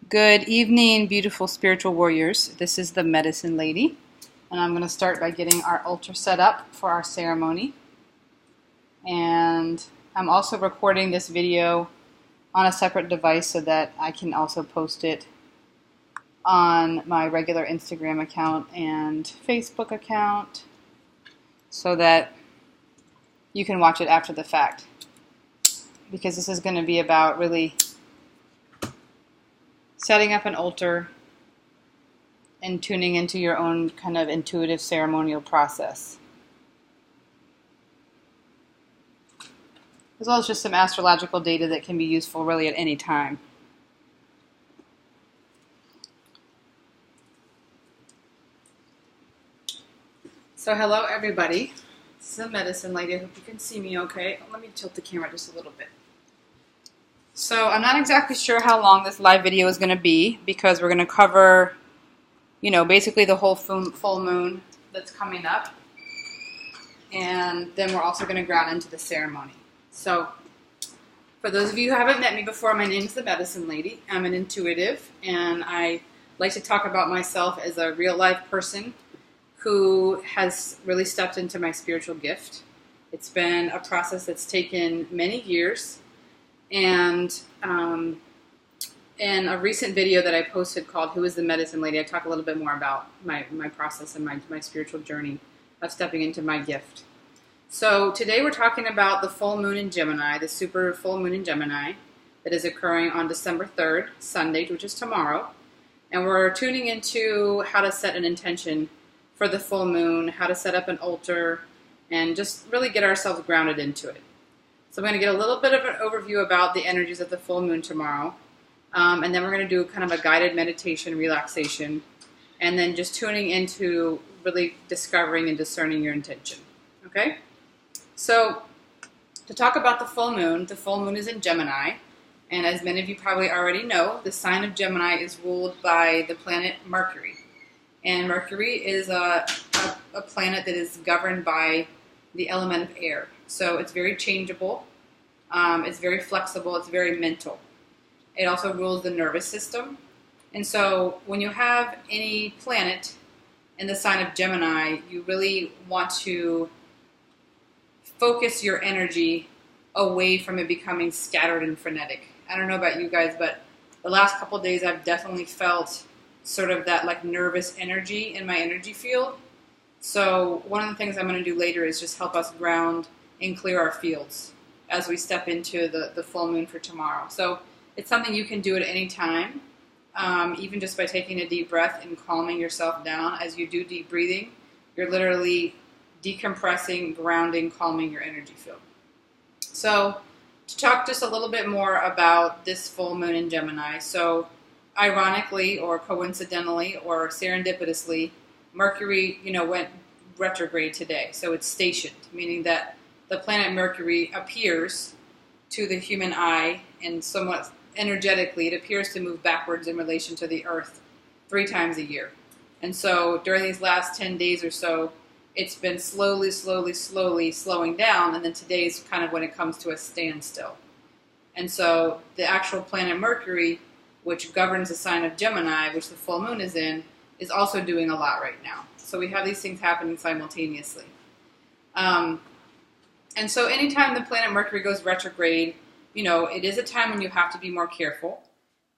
Good evening, beautiful spiritual warriors. This is the Medicine Lady, and I'm going to start by getting our altar set up for our ceremony. And I'm also recording this video on a separate device so that I can also post it on my regular Instagram account and Facebook account so that you can watch it after the fact. Because this is going to be about really setting up an altar and tuning into your own kind of intuitive ceremonial process. As well as just some astrological data that can be useful really at any time. So hello everybody. This is the Medicine Lady. I hope you can see me okay. Let me tilt the camera just a little bit. So I'm not exactly sure how long this live video is going to be because we're going to cover, basically the whole full moon that's coming up. And then we're also going to ground into the ceremony. So for those of you who haven't met me before, my name is the Medicine Lady. I'm an intuitive, and I like to talk about myself as a real life person who has really stepped into my spiritual gift. It's been a process that's taken many years. And in a recent video that I posted called Who is the Medicine Lady, I talk a little bit more about my process and my spiritual journey of stepping into my gift. So today we're talking about the full moon in Gemini, the super full moon in Gemini that is occurring on December 3rd, Sunday, which is tomorrow. And we're tuning into how to set an intention for the full moon, how to set up an altar, and just really get ourselves grounded into it. So I'm going to get a little bit of an overview about the energies of the full moon tomorrow. And then we're going to do kind of a guided meditation, relaxation, and then just tuning into really discovering and discerning your intention. Okay? So to talk about the full moon is in Gemini. And as many of you probably already know, the sign of Gemini is ruled by the planet Mercury. And Mercury is a planet that is governed by the element of air. So it's very changeable, it's very flexible, it's very mental. It also rules the nervous system. And so when you have any planet in the sign of Gemini, you really want to focus your energy away from it becoming scattered and frenetic. I don't know about you guys, but the last couple of days I've definitely felt sort of that like nervous energy in my energy field. So one of the things I'm going to do later is just help us ground and clear our fields as we step into the full moon for tomorrow. So it's something you can do at any time, even just by taking a deep breath and calming yourself down. As you do deep breathing, you're literally decompressing, grounding, calming your energy field. So to talk just a little bit more about this full moon in Gemini. So ironically or coincidentally or serendipitously, Mercury, went retrograde today. So it's stationed, meaning that the planet Mercury appears to the human eye and somewhat energetically, it appears to move backwards in relation to the Earth 3 times a year. And so during these last 10 days or so, it's been slowly slowing down. And then today's kind of when it comes to a standstill. And so the actual planet Mercury, which governs the sign of Gemini, which the full moon is in, is also doing a lot right now. So we have these things happening simultaneously. And so anytime the planet Mercury goes retrograde, it is a time when you have to be more careful,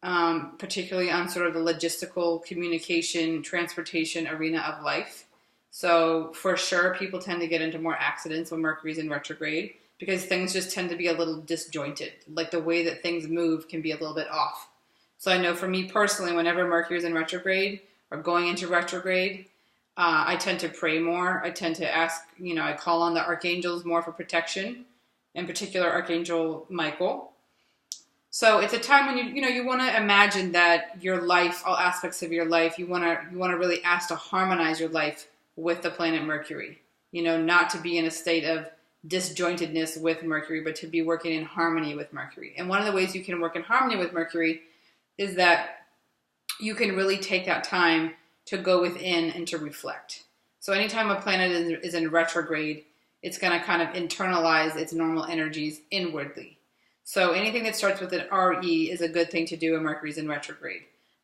particularly on sort of the logistical communication, transportation arena of life. So for sure, people tend to get into more accidents when Mercury's in retrograde because things just tend to be a little disjointed. Like the way that things move can be a little bit off. So I know for me personally, whenever Mercury's in retrograde or going into retrograde, I tend to pray more. I tend to ask, I call on the archangels more for protection, in particular Archangel Michael. So it's a time when you want to imagine that your life, all aspects of your life, you want to really ask to harmonize your life with the planet Mercury. Not to be in a state of disjointedness with Mercury, but to be working in harmony with Mercury. And one of the ways you can work in harmony with Mercury is that you can really take that time to go within and to reflect. So anytime a planet is in retrograde, it's going to kind of internalize its normal energies inwardly. So anything that starts with an RE is a good thing to do when Mercury's in retrograde.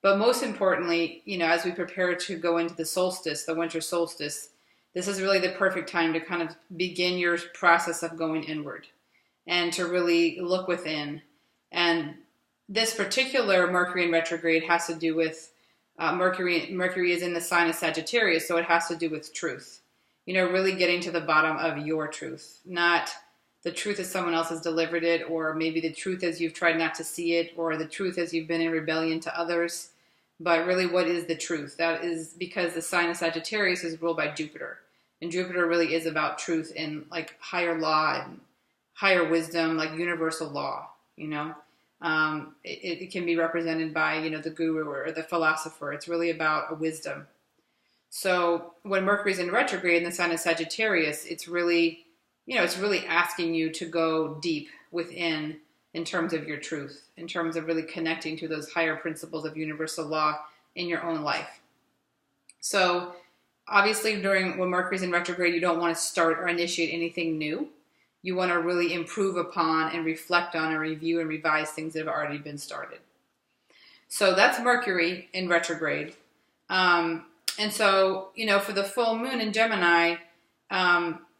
But most importantly, as we prepare to go into the solstice, the winter solstice, this is really the perfect time to kind of begin your process of going inward and to really look within. And this particular Mercury in retrograde has to do with Mercury is in the sign of Sagittarius, so it has to do with truth. Really getting to the bottom of your truth, not the truth as someone else has delivered it, or maybe the truth as you've tried not to see it, or the truth as you've been in rebellion to others. But really, what is the truth? That is because the sign of Sagittarius is ruled by Jupiter. And Jupiter really is about truth and like higher law and higher wisdom, like universal law, It can be represented by, the guru or the philosopher. It's really about a wisdom. So when Mercury's in retrograde in the sign of Sagittarius, it's really asking you to go deep within in terms of your truth, in terms of really connecting to those higher principles of universal law in your own life. So obviously when Mercury's in retrograde, you don't want to start or initiate anything new. You want to really improve upon and reflect on and review and revise things that have already been started. So that's Mercury in retrograde. And so, for the full moon in Gemini,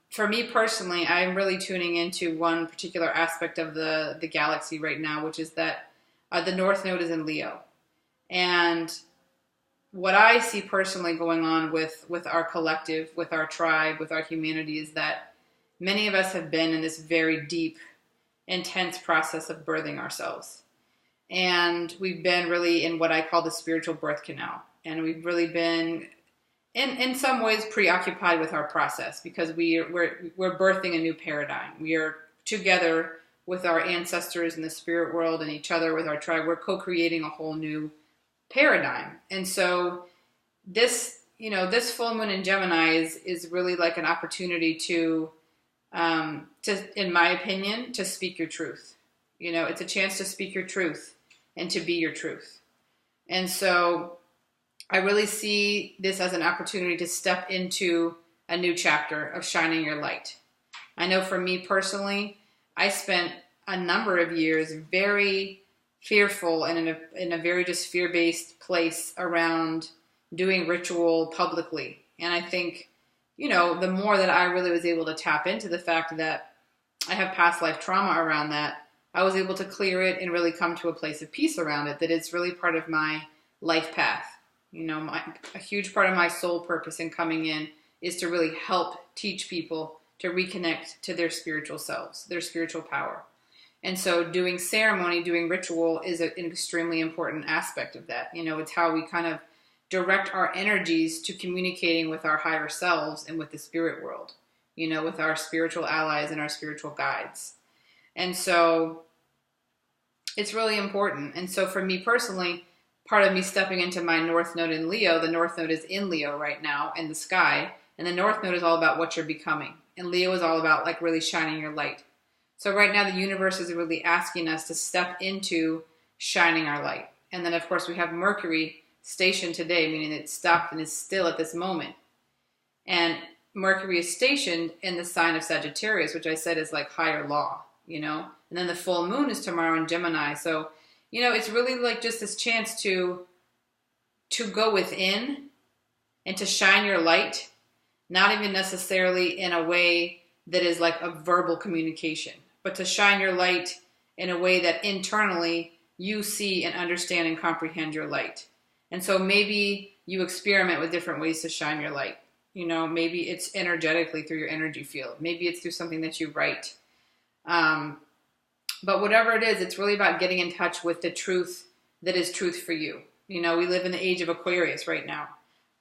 for me personally, I'm really tuning into one particular aspect of the galaxy right now, which is that the North Node is in Leo. And what I see personally going on with our collective, with our tribe, with our humanity is that many of us have been in this very deep, intense process of birthing ourselves. And we've been really in what I call the spiritual birth canal. And we've really been, in some ways, preoccupied with our process because we're birthing a new paradigm. We are together with our ancestors in the spirit world and each other with our tribe. We're co-creating a whole new paradigm. And so this full moon in Gemini is really like an opportunity to, in my opinion, to speak your truth. It's a chance to speak your truth and to be your truth. And so I really see this as an opportunity to step into a new chapter of shining your light. I know for me personally, I spent a number of years very fearful and in a very just fear-based place around doing ritual publicly. And I think, the more that I really was able to tap into the fact that I have past life trauma around that, I was able to clear it and really come to a place of peace around it, that it's really part of my life path. A huge part of my soul purpose in coming in is to really help teach people to reconnect to their spiritual selves, their spiritual power. And so doing ceremony, doing ritual is an extremely important aspect of that. It's how we kind of direct our energies to communicating with our higher selves and with the spirit world, with our spiritual allies and our spiritual guides. And so it's really important. And so for me personally, part of me stepping into my North Node in Leo, the North Node is in Leo right now in the sky. And the North Node is all about what you're becoming. And Leo is all about like really shining your light. So right now the universe is really asking us to step into shining our light. And then of course we have Mercury stationed today, meaning it stopped and is still at this moment. And Mercury is stationed in the sign of Sagittarius, which I said is like higher law, And then the full moon is tomorrow in Gemini. So, it's really like just this chance to go within and to shine your light, not even necessarily in a way that is like a verbal communication, but to shine your light in a way that internally you see and understand and comprehend your light. And so maybe you experiment with different ways to shine your light. Maybe it's energetically through your energy field. Maybe it's through something that you write. But whatever it is, it's really about getting in touch with the truth that is truth for you. We live in the age of Aquarius right now.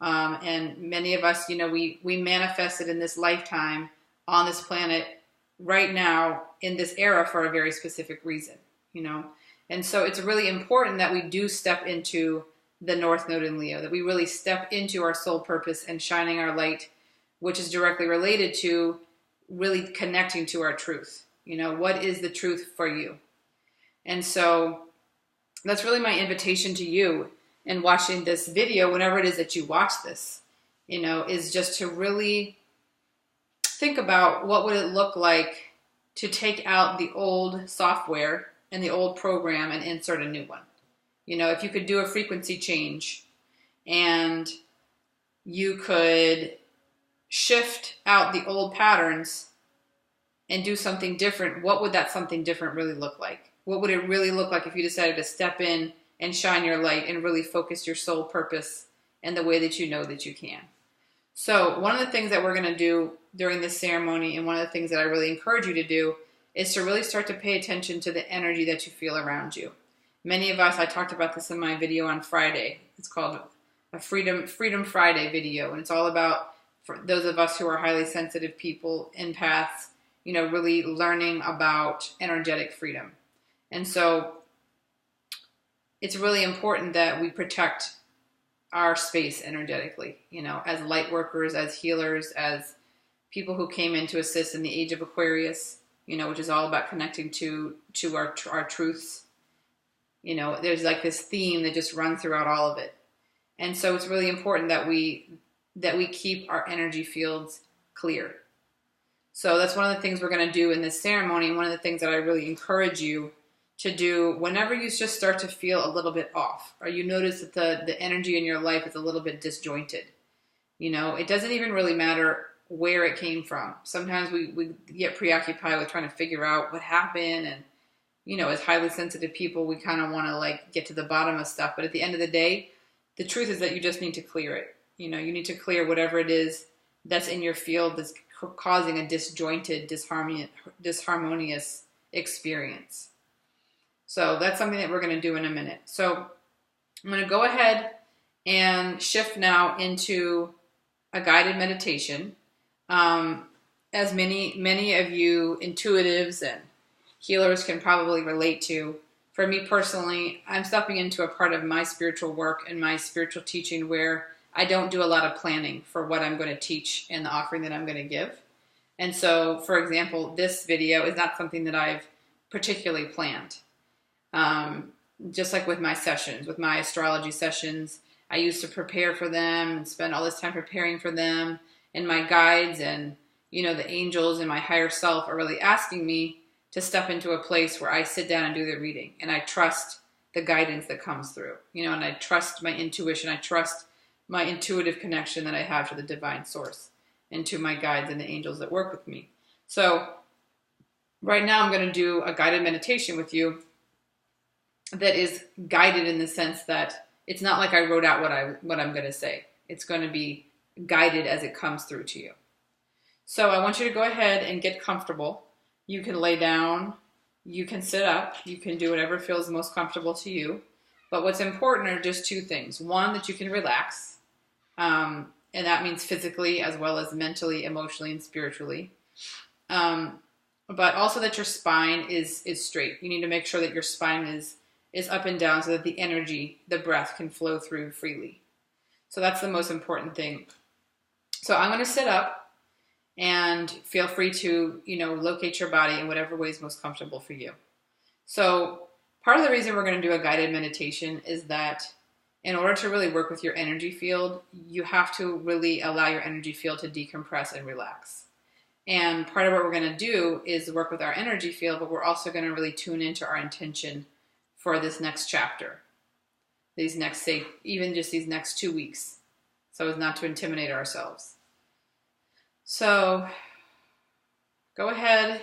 And many of us, we manifested in this lifetime on this planet right now in this era for a very specific reason, And so it's really important that we do step into the North Node in Leo, that we really step into our soul purpose and shining our light, which is directly related to really connecting to our truth. What is the truth for you? And so that's really my invitation to you in watching this video, whenever it is that you watch this, is just to really think about what would it look like to take out the old software and the old program and insert a new one. You know, if you could do a frequency change and you could shift out the old patterns and do something different, what would that something different really look like? What would it really look like if you decided to step in and shine your light and really focus your soul purpose in the way that you know that you can? So one of the things that we're going to do during this ceremony, and one of the things that I really encourage you to do, is to really start to pay attention to the energy that you feel around you. Many of us, I talked about this in my video on Friday. It's called a Freedom Friday video, and it's all about, for those of us who are highly sensitive people, empaths, you know, really learning about energetic freedom. And so it's really important that we protect our space energetically, you know, as light workers, as healers, as people who came in to assist in the age of Aquarius, you know, which is all about connecting to our truths. You know, there's like this theme that just runs throughout all of it. And so it's really important that we keep our energy fields clear. So that's one of the things we're going to do in this ceremony, and one of the things that I really encourage you to do whenever you just start to feel a little bit off, or you notice that the energy in your life is a little bit disjointed. You know, it doesn't even really matter where it came from. Sometimes we get preoccupied with trying to figure out what happened, and, you know, as highly sensitive people, we kind of want to like get to the bottom of stuff. But at the end of the day, the truth is that you just need to clear it. You know, you need to clear whatever it is that's in your field that's causing a disjointed, disharmonious experience. So that's something that we're going to do in a minute. So I'm going to go ahead and shift now into a guided meditation. As many of you intuitives and healers can probably relate to, for me personally, I'm stepping into a part of my spiritual work and my spiritual teaching where I don't do a lot of planning for what I'm going to teach and the offering that I'm going to give. And so, for example, this video is not something that I've particularly planned. Just like with my sessions, with my astrology sessions, I used to prepare for them and spend all this time preparing for them. And my guides and, you know, the angels and my higher self are really asking me to step into a place where I sit down and do the reading. And I trust the guidance that comes through, you know, and I trust my intuition. I trust my intuitive connection that I have to the divine source and to my guides and the angels that work with me. So right now I'm going to do a guided meditation with you that is guided in the sense that it's not like I wrote out what I'm going to say. It's going to be guided as it comes through to you. So I want you to go ahead and get comfortable. You can lay down, you can sit up, you can do whatever feels most comfortable to you. But what's important are just two things. One, that you can relax. And that means physically as well as mentally, emotionally, and spiritually. But also that your spine is straight. You need to make sure that your spine is up and down so that the energy, the breath can flow through freely. So that's the most important thing. So I'm going to sit up, and feel free to, you know, locate your body in whatever way is most comfortable for you. So part of the reason we're going to do a guided meditation is that in order to really work with your energy field, you have to really allow your energy field to decompress and relax. And part of what we're going to do is work with our energy field, but we're also going to really tune into our intention for this next chapter. These next, say, even just these next 2 weeks, so as not to intimidate ourselves. So go ahead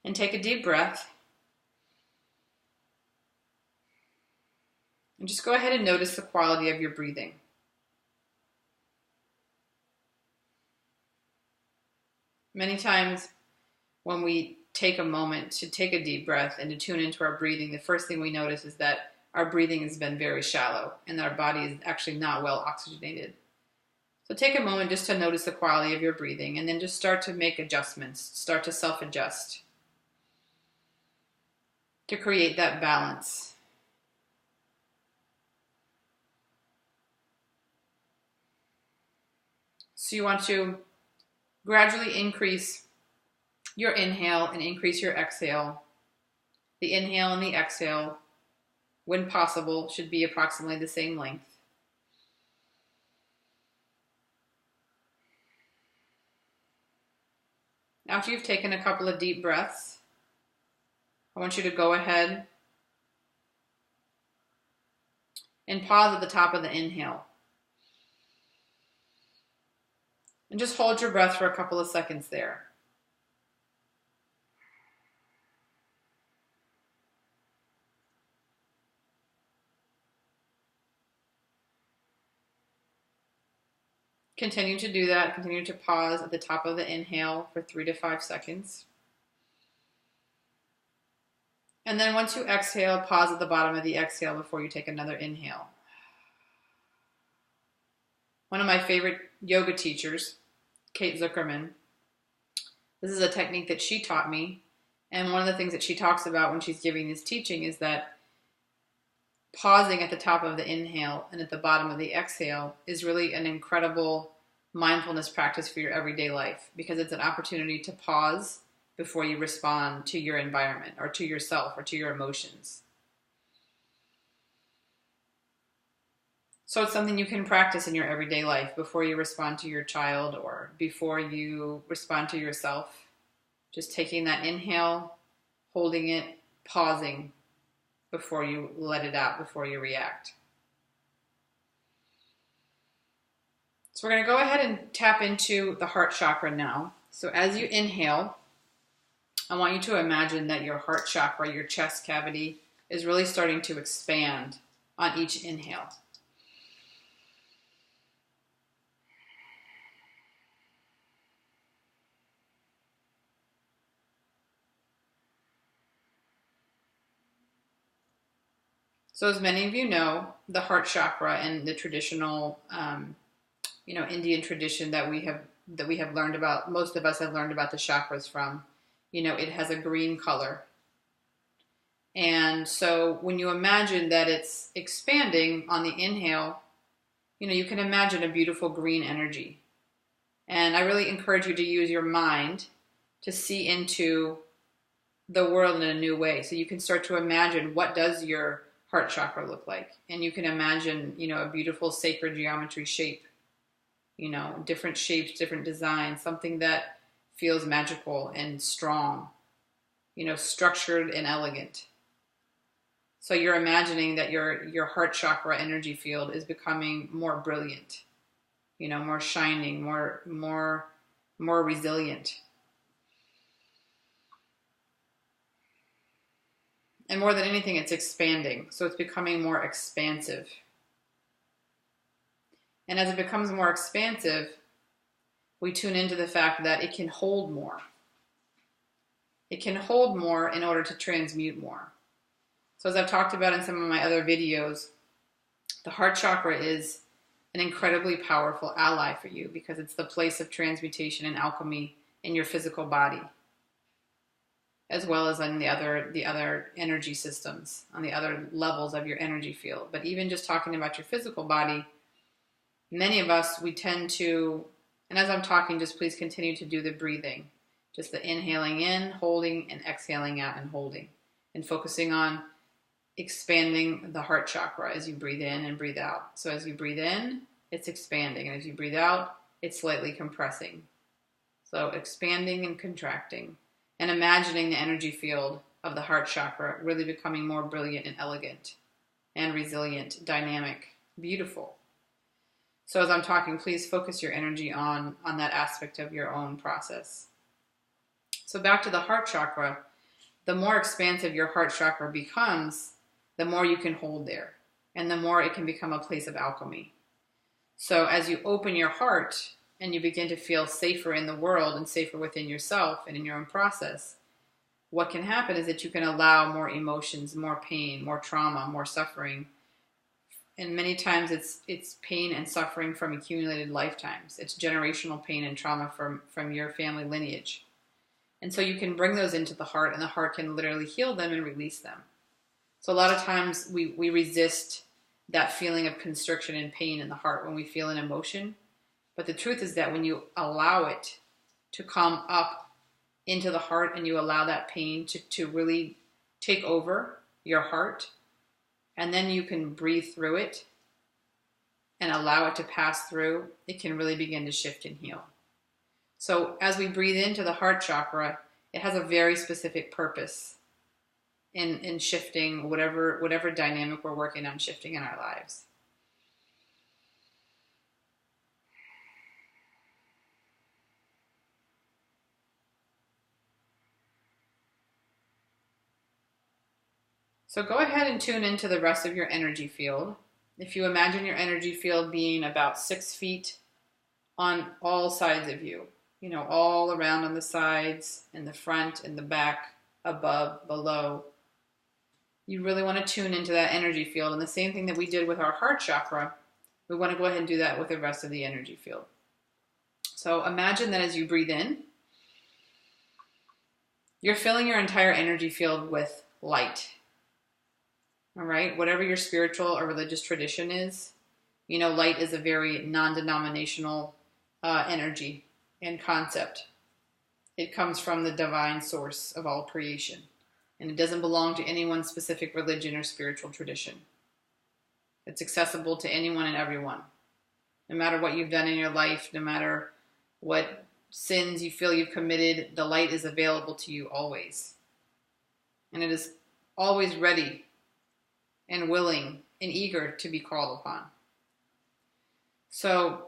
and take a deep breath. And just go ahead and notice the quality of your breathing. Many times when we take a moment to take a deep breath and to tune into our breathing, the first thing we notice is that our breathing has been very shallow and our body is actually not well oxygenated. So take a moment just to notice the quality of your breathing, and then just start to make adjustments, start to self-adjust to create that balance. So you want to gradually increase your inhale and increase your exhale. The inhale and the exhale, when possible, should be approximately the same length. After you've taken a couple of deep breaths, I want you to go ahead And pause at the top of the inhale. And just hold your breath for a couple of seconds there. Continue to do that. Continue to pause at the top of the inhale for 3 to 5 seconds. And then once you exhale, pause at the bottom of the exhale before you take another inhale. One of my favorite yoga teachers, Kate Zuckerman, this is a technique that she taught me. And one of the things that she talks about when she's giving this teaching is that pausing at the top of the inhale and at the bottom of the exhale is really an incredible mindfulness practice for your everyday life, because it's an opportunity to pause before you respond to your environment or to yourself or to your emotions. So it's something you can practice in your everyday life before you respond to your child or before you respond to yourself. Just taking that inhale, holding it, pausing before you let it out, before you react. So we're going to go ahead and tap into the heart chakra now. So as you inhale, I want you to imagine that your heart chakra, your chest cavity, is really starting to expand on each inhale. So as many of you know, the heart chakra and the traditional, Indian tradition that we have learned about, most of us have learned about the chakras from, it has a green color. And so when you imagine that it's expanding on the inhale, you can imagine a beautiful green energy. And I really encourage you to use your mind to see into the world in a new way. So you can start to imagine, what does your heart chakra look like? And you can imagine, a beautiful sacred geometry shape, different shapes, different designs, something that feels magical and strong, structured and elegant. So you're imagining that your heart chakra energy field is becoming more brilliant, more shining, more resilient. And more than anything, it's expanding. So it's becoming more expansive. And as it becomes more expansive, we tune into the fact that it can hold more. It can hold more in order to transmute more. So as I've talked about in some of my other videos, the heart chakra is an incredibly powerful ally for you, because it's the place of transmutation and alchemy in your physical body, as well as on the other energy systems, on the other levels of your energy field. But even just talking about your physical body, many of us, we tend to, and as I'm talking, just please continue to do the breathing. Just the inhaling in, holding, and exhaling out and holding. And focusing on expanding the heart chakra as you breathe in and breathe out. So as you breathe in, it's expanding. And as you breathe out, it's slightly compressing. So expanding and contracting. And imagining the energy field of the heart chakra really becoming more brilliant and elegant and resilient, dynamic, beautiful. So as I'm talking, please focus your energy on that aspect of your own process. So back to the heart chakra, the more expansive your heart chakra becomes, the more you can hold there, and the more it can become a place of alchemy. So as you open your heart and you begin to feel safer in the world and safer within yourself and in your own process, what can happen is that you can allow more emotions, more pain, more trauma, more suffering. And many times it's pain and suffering from accumulated lifetimes. It's generational pain and trauma from your family lineage. And so you can bring those into the heart, and the heart can literally heal them and release them. So a lot of times we resist that feeling of constriction and pain in the heart when we feel an emotion. But the truth is that when you allow it to come up into the heart and you allow that pain to really take over your heart, and then you can breathe through it and allow it to pass through, it can really begin to shift and heal. So as we breathe into the heart chakra, it has a very specific purpose. in shifting whatever dynamic we're working on shifting in our lives. So go ahead and tune into the rest of your energy field. If you imagine your energy field being about 6 feet on all sides of you, all around on the sides, in the front, in the back, above, below, you really want to tune into that energy field. And the same thing that we did with our heart chakra, we want to go ahead and do that with the rest of the energy field. So imagine that as you breathe in, you're filling your entire energy field with light. All right, whatever your spiritual or religious tradition is, light is a very non-denominational energy and concept. It comes from the divine source of all creation, and it doesn't belong to any one specific religion or spiritual tradition. It's accessible to anyone and everyone. No matter what you've done in your life, no matter what sins you feel you've committed, the light is available to you always. And it is always ready and willing and eager to be called upon. So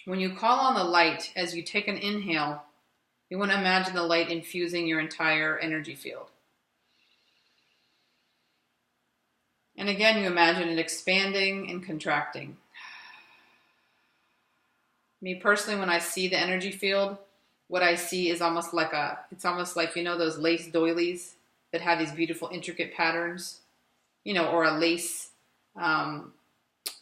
when you call on the light, as you take an inhale, you want to imagine the light infusing your entire energy field. And again, you imagine it expanding and contracting. Me personally, when I see the energy field, what I see is almost like those lace doilies that have these beautiful intricate patterns, or a lace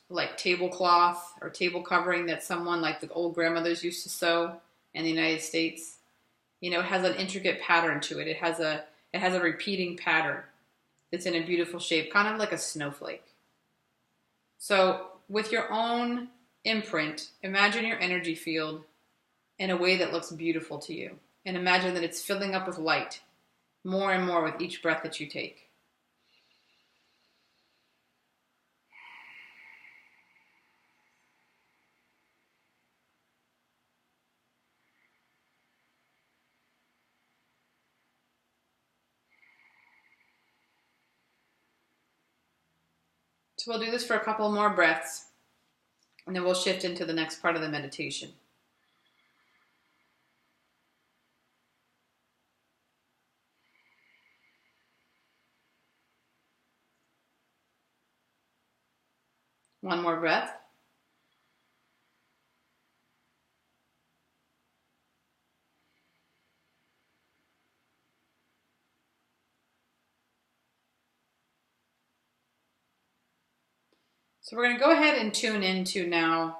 like tablecloth or table covering that someone like the old grandmothers used to sew in the United States. It has an intricate pattern to it. It has a repeating pattern that's in a beautiful shape, kind of like a snowflake. So with your own imprint, imagine your energy field in a way that looks beautiful to you. And imagine that it's filling up with light more and more with each breath that you take. So we'll do this for a couple more breaths, and then we'll shift into the next part of the meditation. One more breath. So we're going to go ahead and tune into now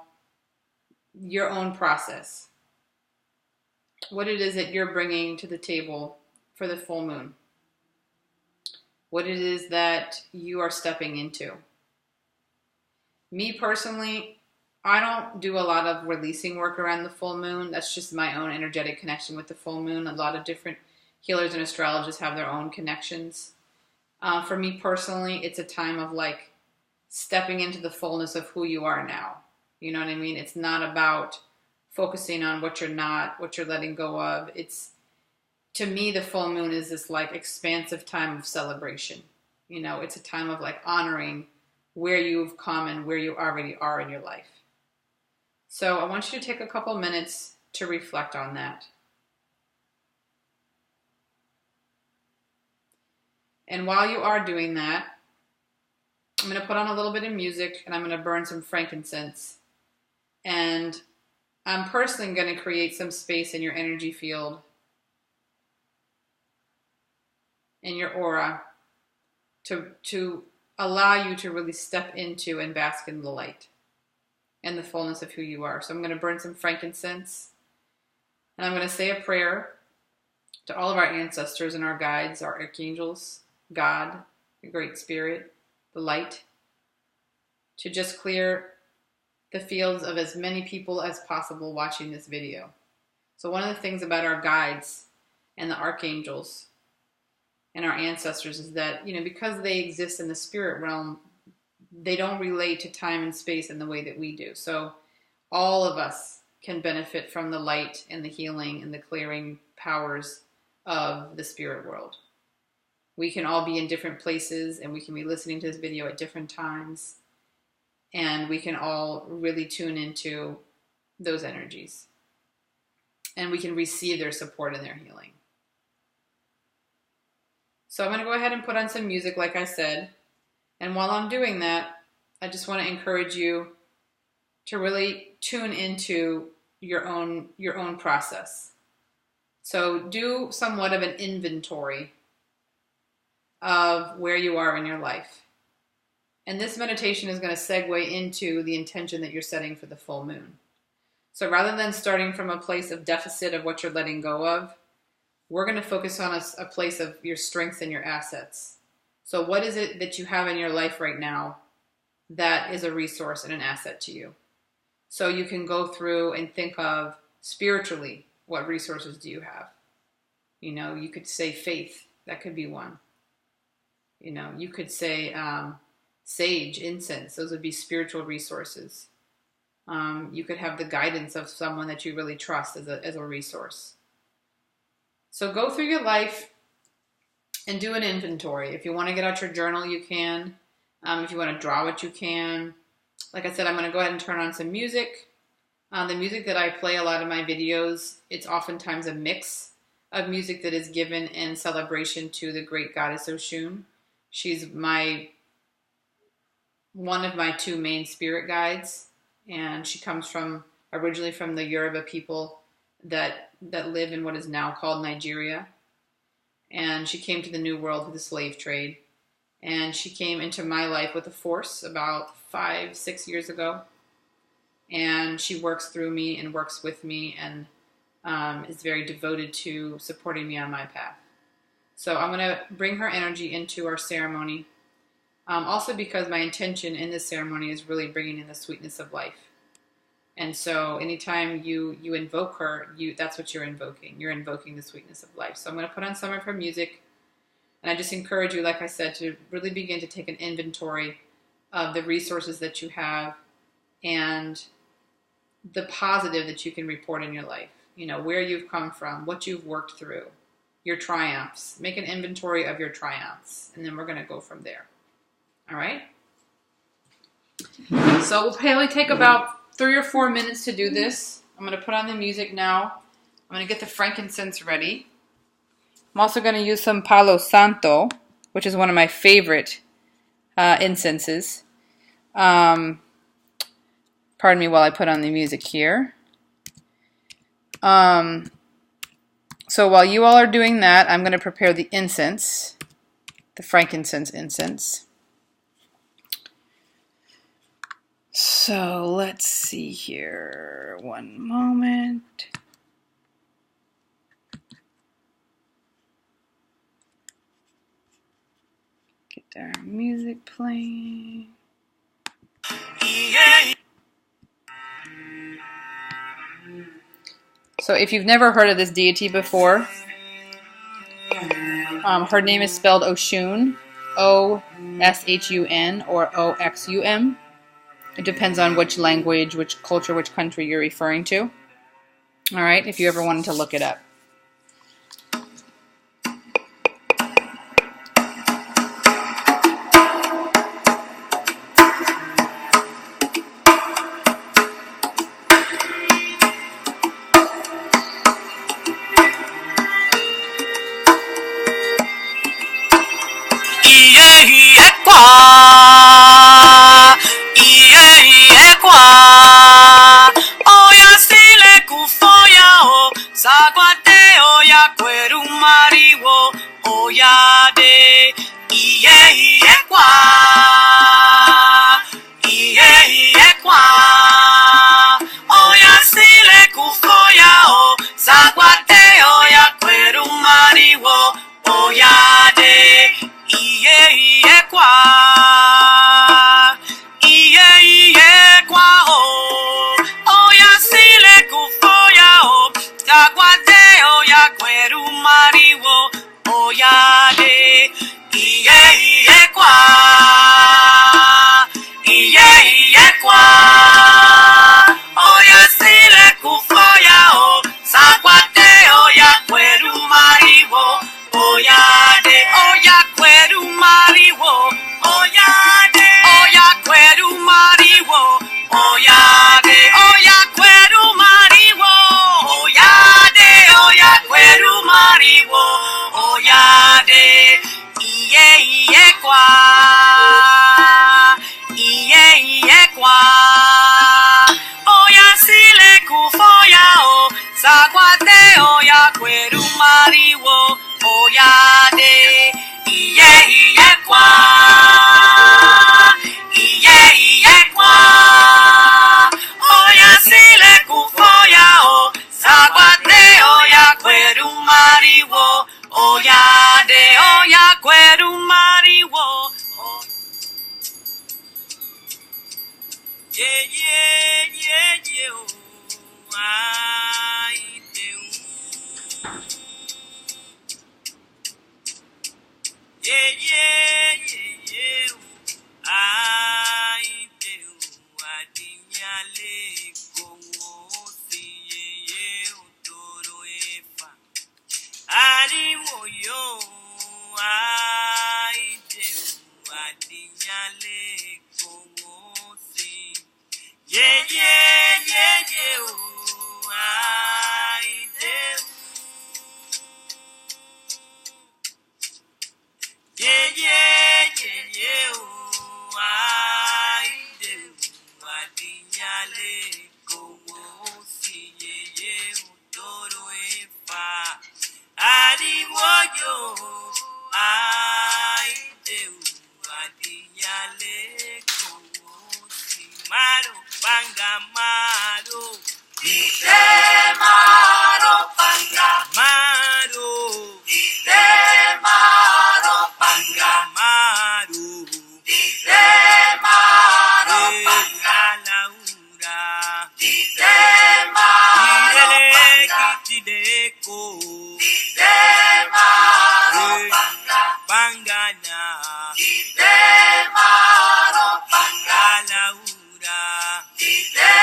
your own process. What it is that you're bringing to the table for the full moon. What it is that you are stepping into. Me personally, I don't do a lot of releasing work around the full moon. That's just my own energetic connection with the full moon. A lot of different healers and astrologists have their own connections. For me personally, it's a time of stepping into the fullness of who you are now. You know what I mean? It's not about focusing on what you're not, what you're letting go of. To me, the full moon is this expansive time of celebration. It's a time of honoring where you've come and where you already are in your life. So I want you to take a couple minutes to reflect on that. And while you are doing that, I'm going to put on a little bit of music and I'm going to burn some frankincense. And I'm personally going to create some space in your energy field, in your aura, to allow you to really step into and bask in the light and the fullness of who you are. So I'm going to burn some frankincense and I'm going to say a prayer to all of our ancestors and our guides, our archangels, God, the Great Spirit, the light, to just clear the fields of as many people as possible watching this video. So one of the things about our guides and the archangels and our ancestors is that, because they exist in the spirit realm, they don't relate to time and space in the way that we do. So all of us can benefit from the light and the healing and the clearing powers of the spirit world. We can all be in different places, and we can be listening to this video at different times, and we can all really tune into those energies, and we can receive their support and their healing. So I'm going to go ahead and put on some music, like I said, and while I'm doing that, I just want to encourage you to really tune into your own process. So do somewhat of an inventory of where you are in your life. And this meditation is going to segue into the intention that you're setting for the full moon. So rather than starting from a place of deficit of what you're letting go of, we're going to focus on a place of your strengths and your assets. So what is it that you have in your life right now that is a resource and an asset to you? So you can go through and think of spiritually, what resources do you have? You know, you could say faith. That could be one. You know, you could say sage, incense. Those would be spiritual resources. You could have the guidance of someone that you really trust as a resource. So go through your life and do an inventory. If you want to get out your journal, you can. If you want to draw it, you can. Like I said, I'm going to go ahead and turn on some music. The music that I play a lot of my videos, it's oftentimes a mix of music that is given in celebration to the great goddess Oshun. She's one of my two main spirit guides, and she comes originally from the Yoruba people that live in what is now called Nigeria. And she came to the New World with the slave trade. And she came into my life with a force about 5-6 years ago. And she works through me and works with me and is very devoted to supporting me on my path. So I'm going to bring her energy into our ceremony. Also because my intention in this ceremony is really bringing in the sweetness of life. And so anytime you invoke her, that's what you're invoking. You're invoking the sweetness of life. So I'm going to put on some of her music. And I just encourage you, like I said, to really begin to take an inventory of the resources that you have and the positive that you can report in your life. You know, where you've come from, what you've worked through, your triumphs. Make an inventory of your triumphs. And then we're going to go from there. All right? So we'll probably take about 3 or 4 minutes to do this. I'm going to put on the music now. I'm going to get the frankincense ready. I'm also going to use some Palo Santo, which is one of my favorite incenses. Pardon me while I put on the music here. So while you all are doing that, I'm going to prepare the incense, the frankincense incense. So let's see here. One moment. Get our music playing. So if you've never heard of this deity before, her name is spelled Oshun, O-S-H-U-N or O-X-U-M. It depends on which language, which culture, which country you're referring to. All right, if you ever wanted to look it up. mariwo oyade iye iye kwa oya sile kufoya o sakwate oya kweru mariwo oyade iye iye kwa oya sile kufoya o sakwate oya kweru mariwo oyade oya kweru mariwo yeah, oh, I do. Yeah, oh, I do. I dinyale kongo si oh, toro efa. Ani wo yo, I do. I dinyale kongo si. Yeah, oh, I do. Yeah, oh, I do. I dinyale como si yeah, toro efa. Adi woyo, I do. I dinyale como si maro panga maro. Ite maro panga maro. Ite maro panga maro. Ite maro panga laura. Ite maro panga kitideko. Ite maro panga pangana. Ite maro panga laura. Ite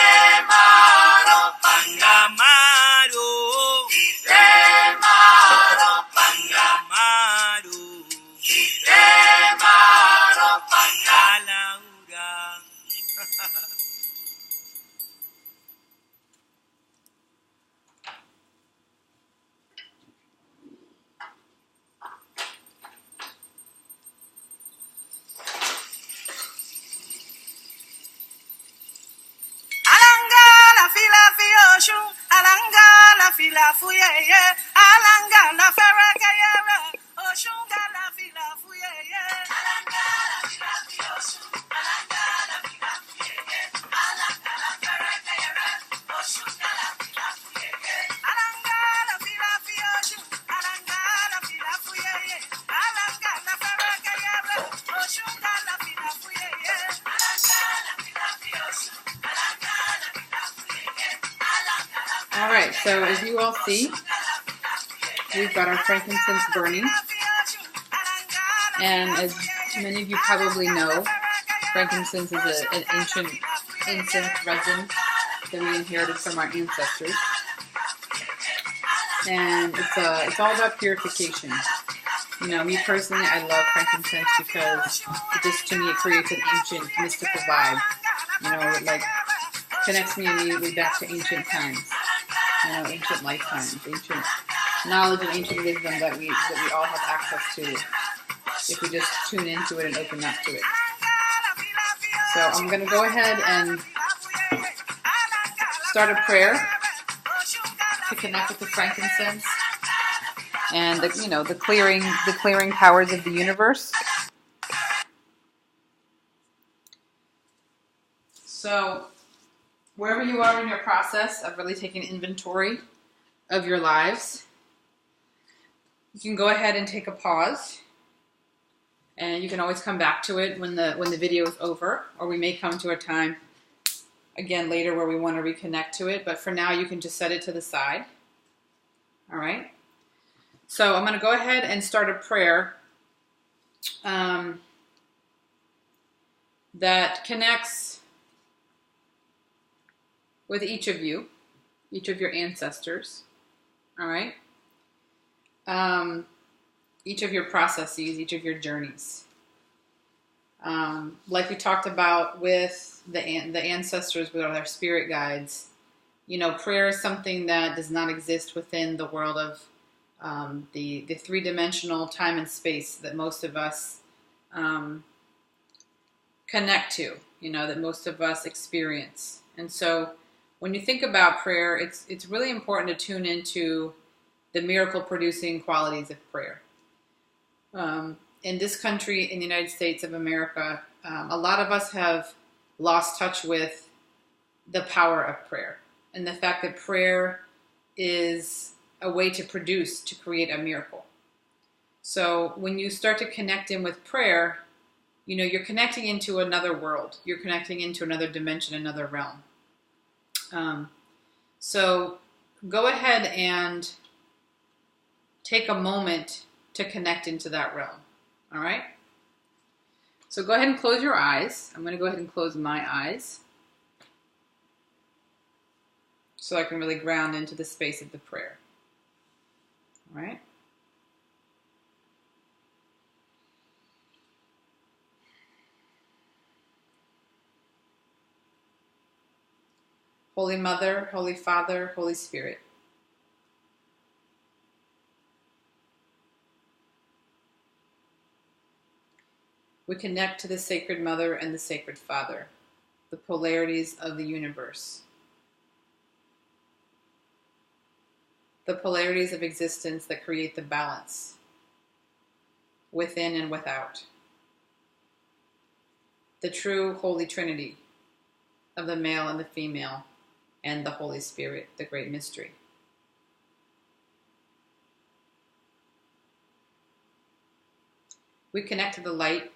maro panga maro. Ite maro panga maro. Ite maro panga laura. Alanga la fila fioshu, alanga la fila fuye, alanga la ferrega yere, oshunga la fila fuye, alanga la fila fioshu, alanga la fila fuye, alanga la ferrega yere, oshunga la fila fuye, alanga la fila fioshu, alanga la fila fuye, alanga la ferrega yere, oshunga la fila fuye, alanga la fila fioshu. All right, so as you all see, we've got our frankincense burning. And as many of you probably know, frankincense is an ancient incense resin that we inherited from our ancestors. And it's all about purification. You know, me personally, I love frankincense because it just, to me, it creates an ancient mystical vibe. You know, it like connects me immediately back to ancient times. You know, ancient lifetimes, ancient knowledge and ancient wisdom that we all have access to if we just tune into it and open up to it. So I'm going to go ahead and start a prayer to connect with the frankincense and the clearing powers of the universe. So wherever you are in your process of really taking inventory of your lives, you can go ahead and take a pause, and you can always come back to it when the video is over, or we may come to a time again later where we want to reconnect to it, but for now you can just set it to the side. All right, so I'm going to go ahead and start a prayer that connects with each of you, each of your ancestors, all right? Each of your processes, each of your journeys. Like we talked about with the ancestors, with their spirit guides, you know, prayer is something that does not exist within the world of the three-dimensional time and space that most of us connect to, that most of us experience. And so when you think about prayer, it's really important to tune into the miracle-producing qualities of prayer. In this country, in the United States of America, a lot of us have lost touch with the power of prayer and the fact that prayer is a way to create a miracle. So when you start to connect in with prayer, you're connecting into another world. You're connecting into another dimension, another realm. So go ahead and take a moment to connect into that realm. All right? So go ahead and close your eyes. I'm going to go ahead and close my eyes so I can really ground into the space of the prayer. All right? Holy Mother, Holy Father, Holy Spirit, we connect to the Sacred Mother and the Sacred Father, the polarities of the universe, the polarities of existence that create the balance within and without, the true Holy Trinity of the male and the female and the Holy Spirit, the great mystery. We connect to the light.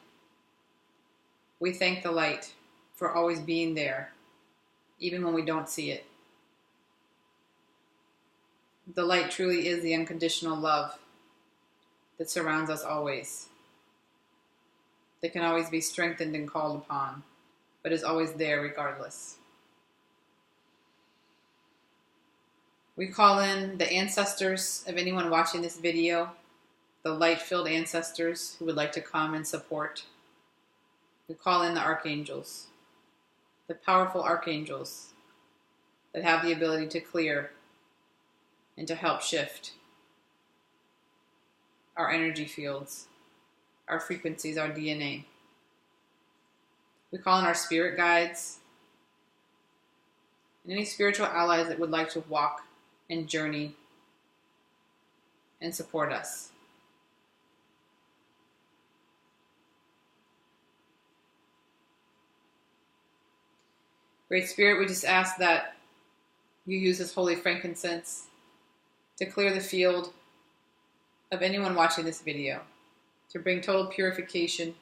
We thank the light for always being there, even when we don't see it. The light truly is the unconditional love that surrounds us always, that can always be strengthened and called upon, but is always there regardless. We call in the ancestors of anyone watching this video, the light-filled ancestors who would like to come and support. We call in the archangels, the powerful archangels that have the ability to clear and to help shift our energy fields, our frequencies, our DNA. We call in our spirit guides and any spiritual allies that would like to walk and journey and support us. Great Spirit, we just ask that you use this holy frankincense to clear the field of anyone watching this video, to bring total purification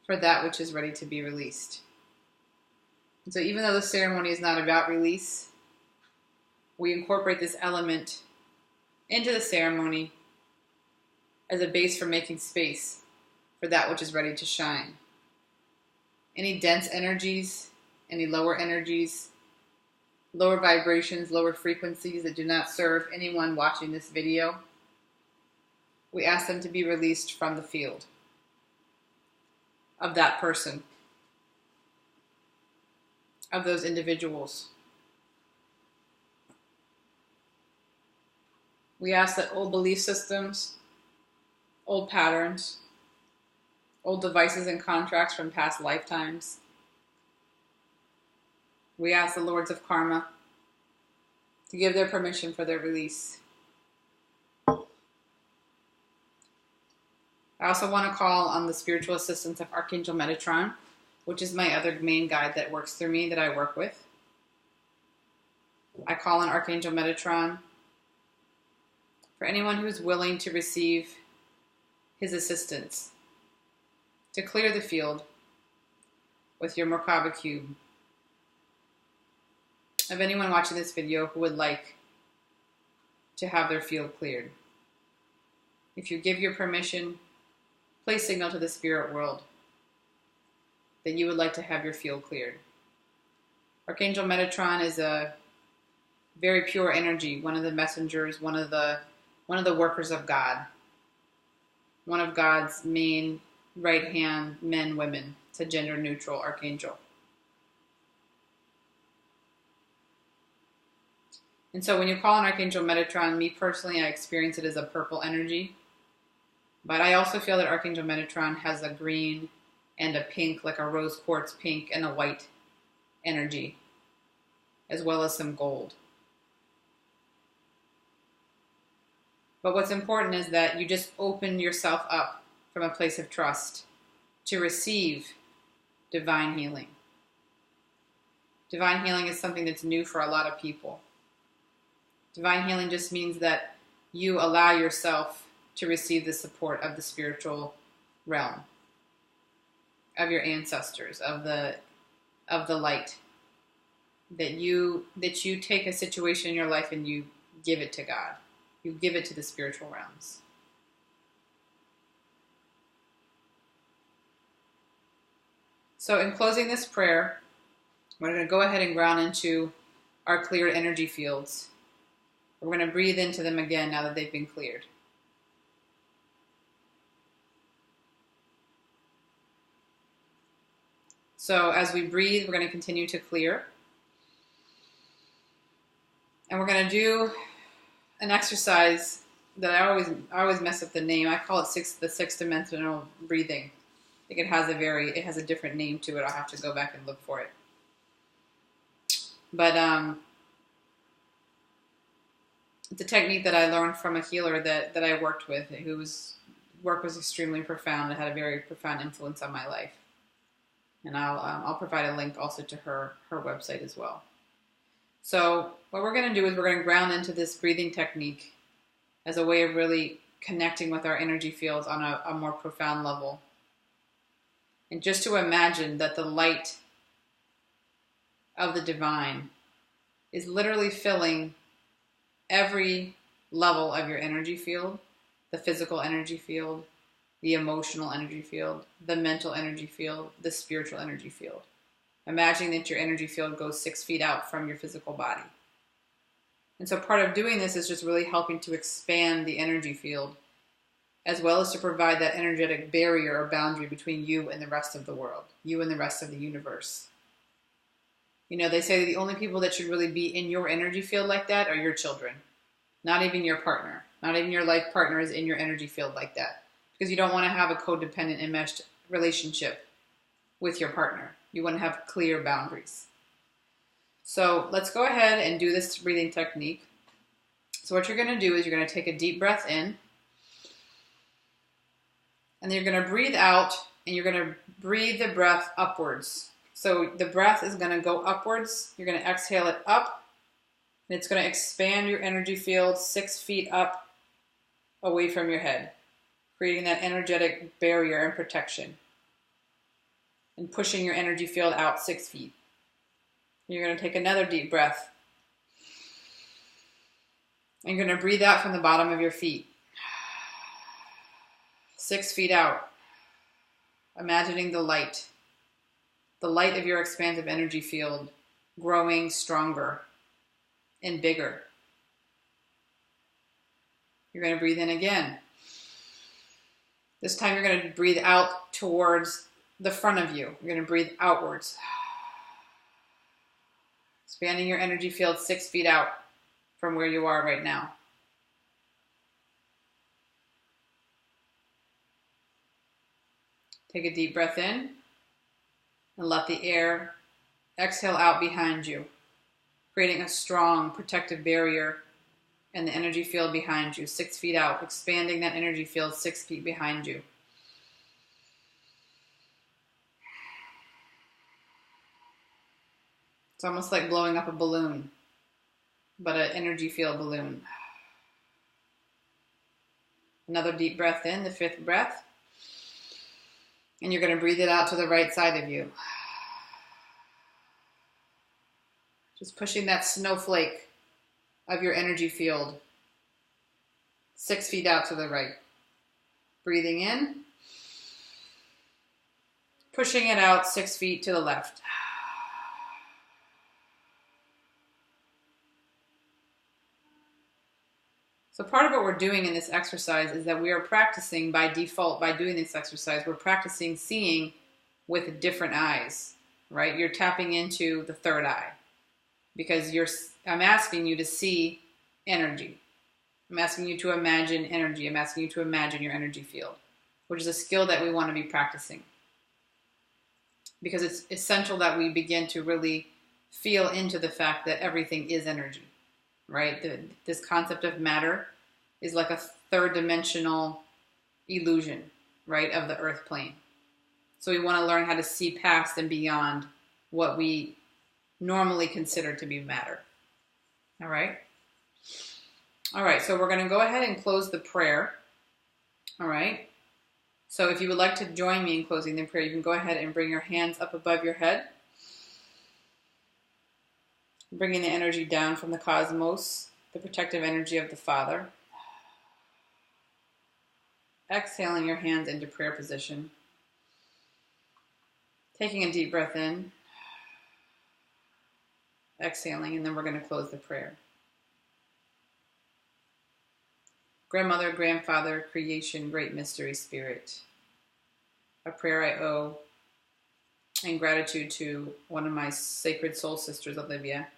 for that which is ready to be released. And so even though the ceremony is not about release, we incorporate this element into the ceremony as a base for making space for that which is ready to shine. Any dense energies, any lower energies, lower vibrations, lower frequencies that do not serve anyone watching this video, we ask them to be released from the field of that person, of those individuals. We ask that old belief systems, old patterns, old devices and contracts from past lifetimes. We ask the Lords of Karma to give their permission for their release. I also want to call on the spiritual assistance of Archangel Metatron, which is my other main guide that works through me, that I work with. I call on Archangel Metatron for anyone who's willing to receive his assistance to clear the field with your Merkaba cube of anyone watching this video who would like to have their field cleared. If you give your permission, please signal to the spirit world that you would like to have your field cleared. Archangel Metatron is a very pure energy, one of the messengers, one of the workers of God, one of God's main right-hand men, women. It's a gender-neutral archangel. And so when you call on Archangel Metatron, me personally, I experience it as a purple energy. But I also feel that Archangel Metatron has a green and a pink, like a rose quartz pink and a white energy, as well as some gold. But what's important is that you just open yourself up from a place of trust to receive divine healing. Divine healing is something that's new for a lot of people. Divine healing just means that you allow yourself to receive the support of the spiritual realm, of your ancestors, of the light. That you take a situation in your life and you give it to God. You give it to the spiritual realms. So in closing this prayer, we're going to go ahead and ground into our cleared energy fields. We're going to breathe into them again now that they've been cleared. So as we breathe, we're going to continue to clear. And we're going to do an exercise that I always mess up the name. I call it the sixth dimensional breathing. I think it has a different name to it. I'll have to go back and look for it. But it's a technique that I learned from a healer that I worked with, whose work was extremely profound. It had a very profound influence on my life. And I'll provide a link also to her website as well. So what we're going to do is we're going to ground into this breathing technique as a way of really connecting with our energy fields on a more profound level. And just to imagine that the light of the divine is literally filling every level of your energy field, the physical energy field, the emotional energy field, the mental energy field, the spiritual energy field. Imagine that your energy field goes 6 feet out from your physical body. And so part of doing this is just really helping to expand the energy field, as well as to provide that energetic barrier or boundary between you and the rest of the world, you and the rest of the universe. You know, they say that the only people that should really be in your energy field like that are your children, not even your partner. Not even your life partner is in your energy field like that, because you don't want to have a codependent, enmeshed relationship with your partner. You want to have clear boundaries. So let's go ahead and do this breathing technique. So what you're going to do is you're going to take a deep breath in, and then you're going to breathe out, and you're going to breathe the breath upwards. So the breath is going to go upwards. You're going to exhale it up, and it's going to expand your energy field 6 feet up away from your head, creating that energetic barrier and protection, and pushing your energy field out 6 feet. You're going to take another deep breath, and you're going to breathe out from the bottom of your feet, 6 feet out, imagining the light of your expansive energy field growing stronger and bigger. You're going to breathe in again. This time you're going to breathe out towards the front of you. You're going to breathe outwards, expanding your energy field 6 feet out from where you are right now. Take a deep breath in and let the air exhale out behind you, creating a strong protective barrier in the energy field behind you, 6 feet out, expanding that energy field 6 feet behind you. It's almost like blowing up a balloon, but an energy field balloon. Another deep breath in, the fifth breath. And you're going to breathe it out to the right side of you. Just pushing that snowflake of your energy field 6 feet out to the right. Breathing in. Pushing it out 6 feet to the left. So part of what we're doing in this exercise is that we are practicing by default, by doing this exercise, we're practicing seeing with different eyes, right? You're tapping into the third eye. because I'm asking you to see energy. I'm asking you to imagine energy. I'm asking you to imagine your energy field, which is a skill that we want to be practicing, because it's essential that we begin to really feel into the fact that everything is energy, right? This concept of matter is like a third dimensional illusion, right, of the earth plane. So we want to learn how to see past and beyond what we normally consider to be matter. All right? All right, so we're going to go ahead and close the prayer. All right? So if you would like to join me in closing the prayer, you can go ahead and bring your hands up above your head, bringing the energy down from the cosmos, the protective energy of the Father. Exhaling your hands into prayer position. Taking a deep breath in. Exhaling, and then we're going to close the prayer. Grandmother, grandfather, creation, great mystery spirit. A prayer I owe in gratitude to one of my sacred soul sisters, Olivia,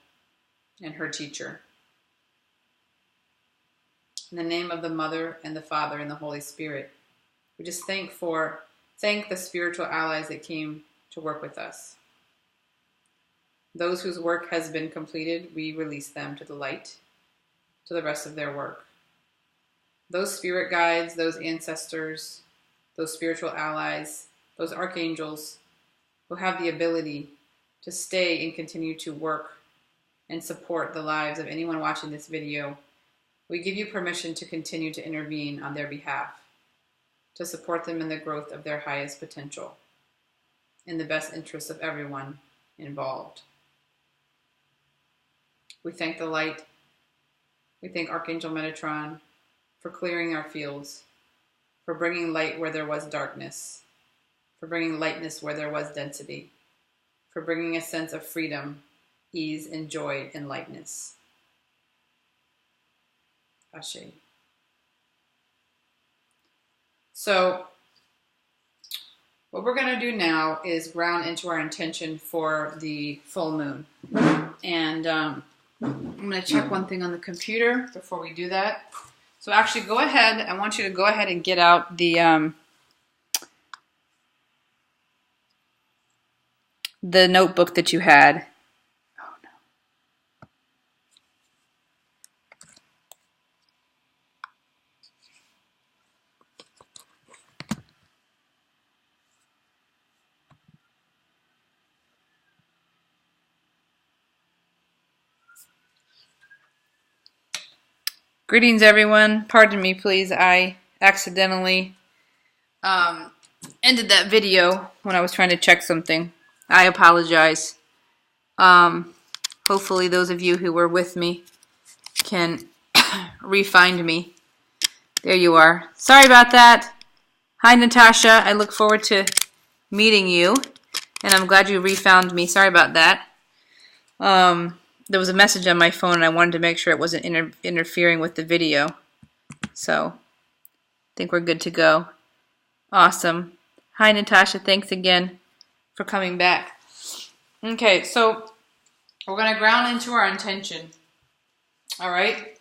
and her teacher. In the name of the Mother and the Father and the Holy Spirit, we just thank the spiritual allies that came to work with us. Those whose work has been completed, we release them to the light, to the rest of their work. Those spirit guides, those ancestors, those spiritual allies, those archangels who have the ability to stay and continue to work and support the lives of anyone watching this video, we give you permission to continue to intervene on their behalf, to support them in the growth of their highest potential, in the best interests of everyone involved. We thank the light. We thank Archangel Metatron for clearing our fields, for bringing light where there was darkness, for bringing lightness where there was density, for bringing a sense of freedom, ease, and joy and lightness. Ashe. So, what we're going to do now is ground into our intention for the full moon. And I'm going to check one thing on the computer before we do that. So actually go ahead, I want you to go ahead and get out the notebook that you had. Oh no. Greetings, everyone. Pardon me, please. I accidentally ended that video when I was trying to check something. I apologize. Hopefully those of you who were with me can re-find me. There you are. Sorry about that. Hi, Natasha. I look forward to meeting you, and I'm glad you re-found me. Sorry about that. There was a message on my phone, and I wanted to make sure it wasn't interfering with the video. So, I think we're good to go. Awesome. Hi, Natasha. Thanks again for coming back. Okay, so we're going to ground into our intention. All right?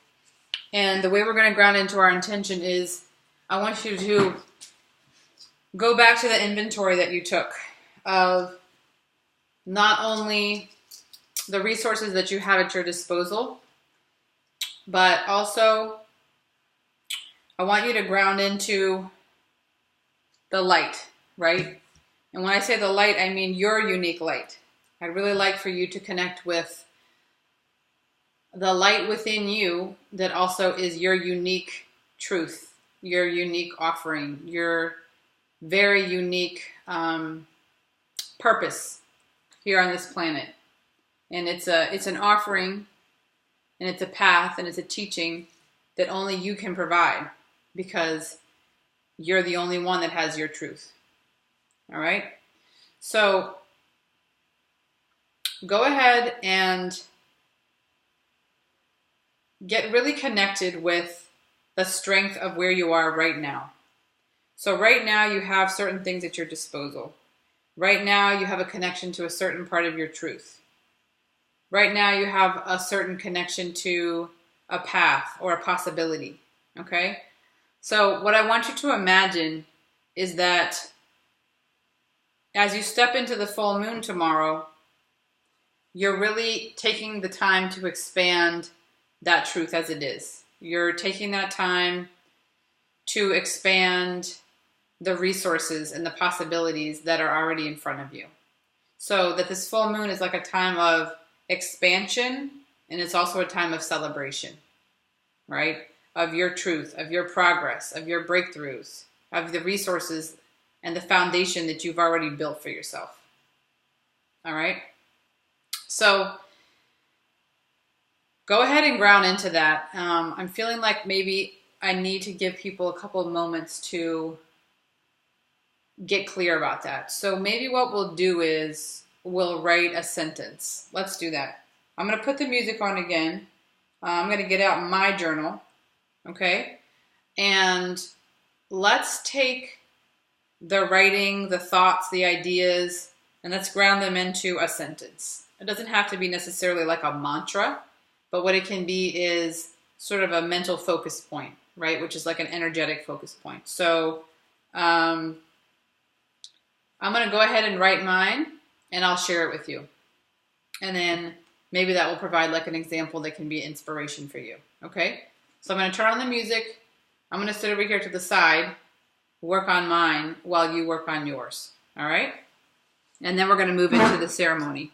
And the way we're going to ground into our intention is I want you to go back to the inventory that you took of not only the resources that you have at your disposal, but also I want you to ground into the light, right? And when I say the light, I mean your unique light. I'd really like for you to connect with the light within you that also is your unique truth, your unique offering, your very unique purpose here on this planet. And it's an offering, and it's a path, and it's a teaching that only you can provide, because you're the only one that has your truth. All right? So go ahead and get really connected with the strength of where you are right now. So right now you have certain things at your disposal. Right now you have a connection to a certain part of your truth. Right now you have a certain connection to a path or a possibility, okay? So what I want you to imagine is that as you step into the full moon tomorrow, you're really taking the time to expand that truth as it is. You're taking that time to expand the resources and the possibilities that are already in front of you. So that this full moon is like a time of expansion, and it's also a time of celebration, right? Of your truth, of your progress, of your breakthroughs, of the resources and the foundation that you've already built for yourself. All right? So go ahead and ground into that. I'm feeling like maybe I need to give people a couple of moments to get clear about that. So maybe what we'll do is we'll write a sentence. Let's do that. I'm going to put the music on again. I'm going to get out my journal. Okay? And let's take the writing, the thoughts, the ideas, and let's ground them into a sentence. It doesn't have to be necessarily like a mantra, but what it can be is sort of a mental focus point, right? Which is like an energetic focus point. So I'm going to go ahead and write mine, and I'll share it with you. And then maybe that will provide like an example that can be inspiration for you. Okay? So I'm going to turn on the music. I'm going to sit over here to the side, work on mine while you work on yours. All right? And then we're going to move into the ceremony.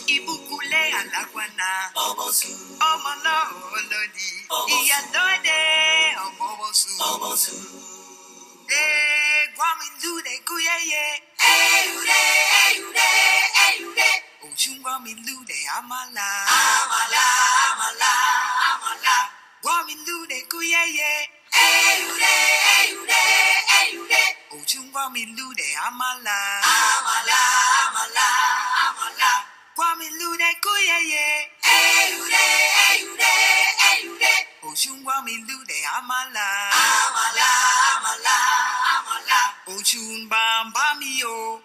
Ibukule alakwana, omolo olodi, iyadode omobosu. Guamilude kuyeye, eyude. Ojungwamilude amala. Guamilude kuyeye, eyude. Ojungwamilude amala. Guamilude kuyeye, eyude. Ojungwamilude amala. Ojun bamba mio,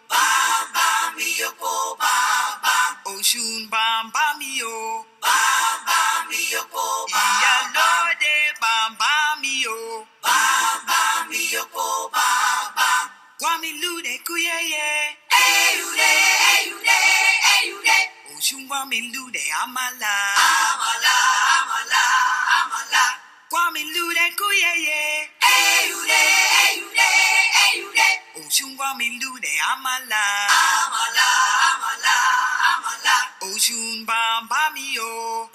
po bam. Ojun bamba mio, po bam. Iyalode bamba mio, po bam. Guamilude kuyeye, eyude. Ojun guamilude amala. Guamilude kuyeye, eyude. Ojun guamilude amala. Ojun bamba mio,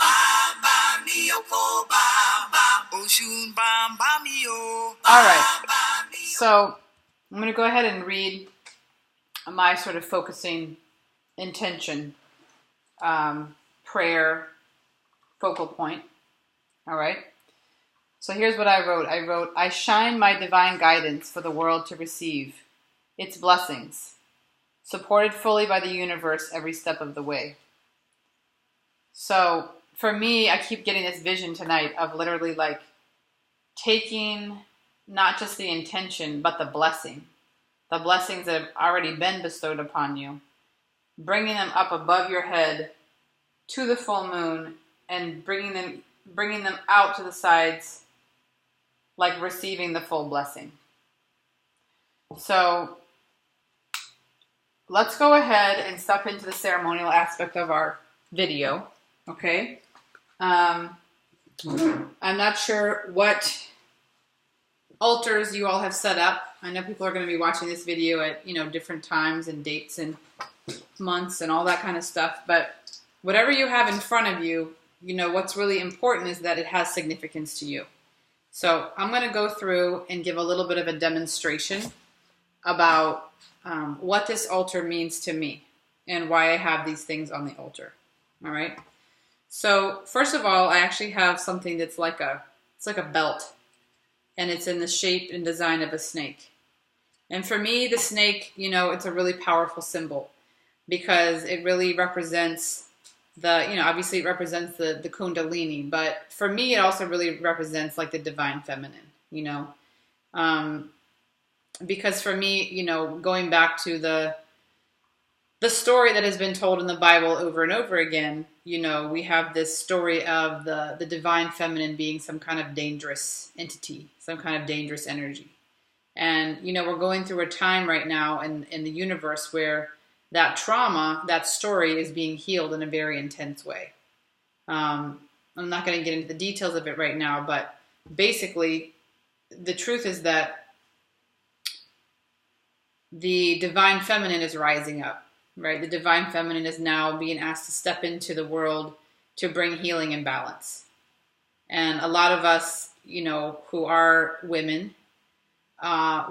po bam. Ojun bamba mio. All right. So I'm going to go ahead and read my sort of focusing intention, prayer, focal point. All right. So here's what I wrote. I shine my divine guidance for the world to receive its blessings, supported fully by the universe every step of the way. So for me, I keep getting this vision tonight of literally like taking not just the intention, but the blessings that have already been bestowed upon you, bringing them up above your head to the full moon and bringing them out to the sides, like receiving the full blessing. So let's go ahead and step into the ceremonial aspect of our video, okay? I'm not sure what altars you all have set up. I know people are going to be watching this video at, different times and dates and months and all that kind of stuff, but whatever you have in front of you, what's really important is that it has significance to you. So I'm going to go through and give a little bit of a demonstration about what this altar means to me and why I have these things on the altar. All right. So first of all, I actually have something that's like a belt, and it's in the shape and design of a snake. And for me, the snake, it's a really powerful symbol because it really represents obviously it represents the Kundalini, but for me, it also really represents like the divine feminine, um, because for me, going back to the story that has been told in the Bible over and over again, we have this story of the divine feminine being some kind of dangerous entity, some kind of dangerous energy. And, we're going through a time right now in the universe where that trauma, that story is being healed in a very intense way. I'm not going to get into the details of it right now, but basically the truth is that the divine feminine is rising up, right? The divine feminine is now being asked to step into the world to bring healing and balance. And a lot of us, who are women,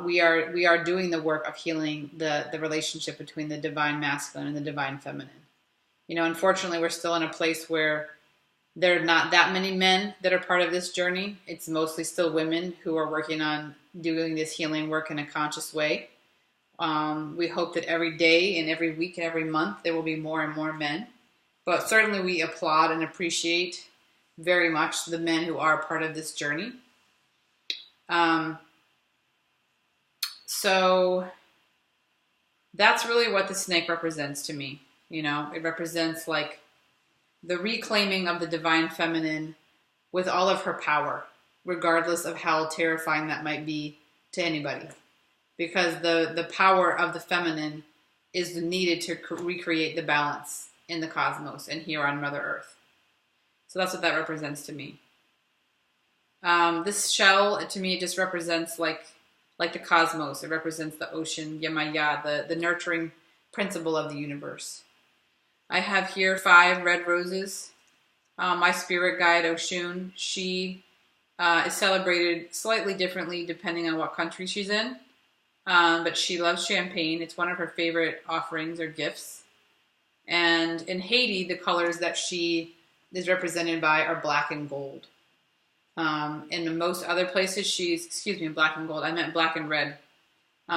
we are doing the work of healing the relationship between the divine masculine and the divine feminine. Unfortunately, we're still in a place where there are not that many men that are part of this journey. It's mostly still women who are working on doing this healing work in a conscious way. We hope that every day and every week and every month there will be more and more men. But certainly we applaud and appreciate very much the men who are part of this journey. So that's really what the snake represents to me. It represents like the reclaiming of the divine feminine with all of her power, regardless of how terrifying that might be to anybody. Because the power of the feminine is needed to recreate the balance in the cosmos and here on Mother Earth. So that's what that represents to me. This shell, to me, it just represents like the cosmos. It represents the ocean, Yamaya, the nurturing principle of the universe. I have here 5 red roses. My spirit guide, Oshun, she is celebrated slightly differently depending on what country she's in. But she loves champagne. It's one of her favorite offerings or gifts. And in Haiti, the colors that she is represented by are black and gold. In most other places, black and gold. I meant black and red.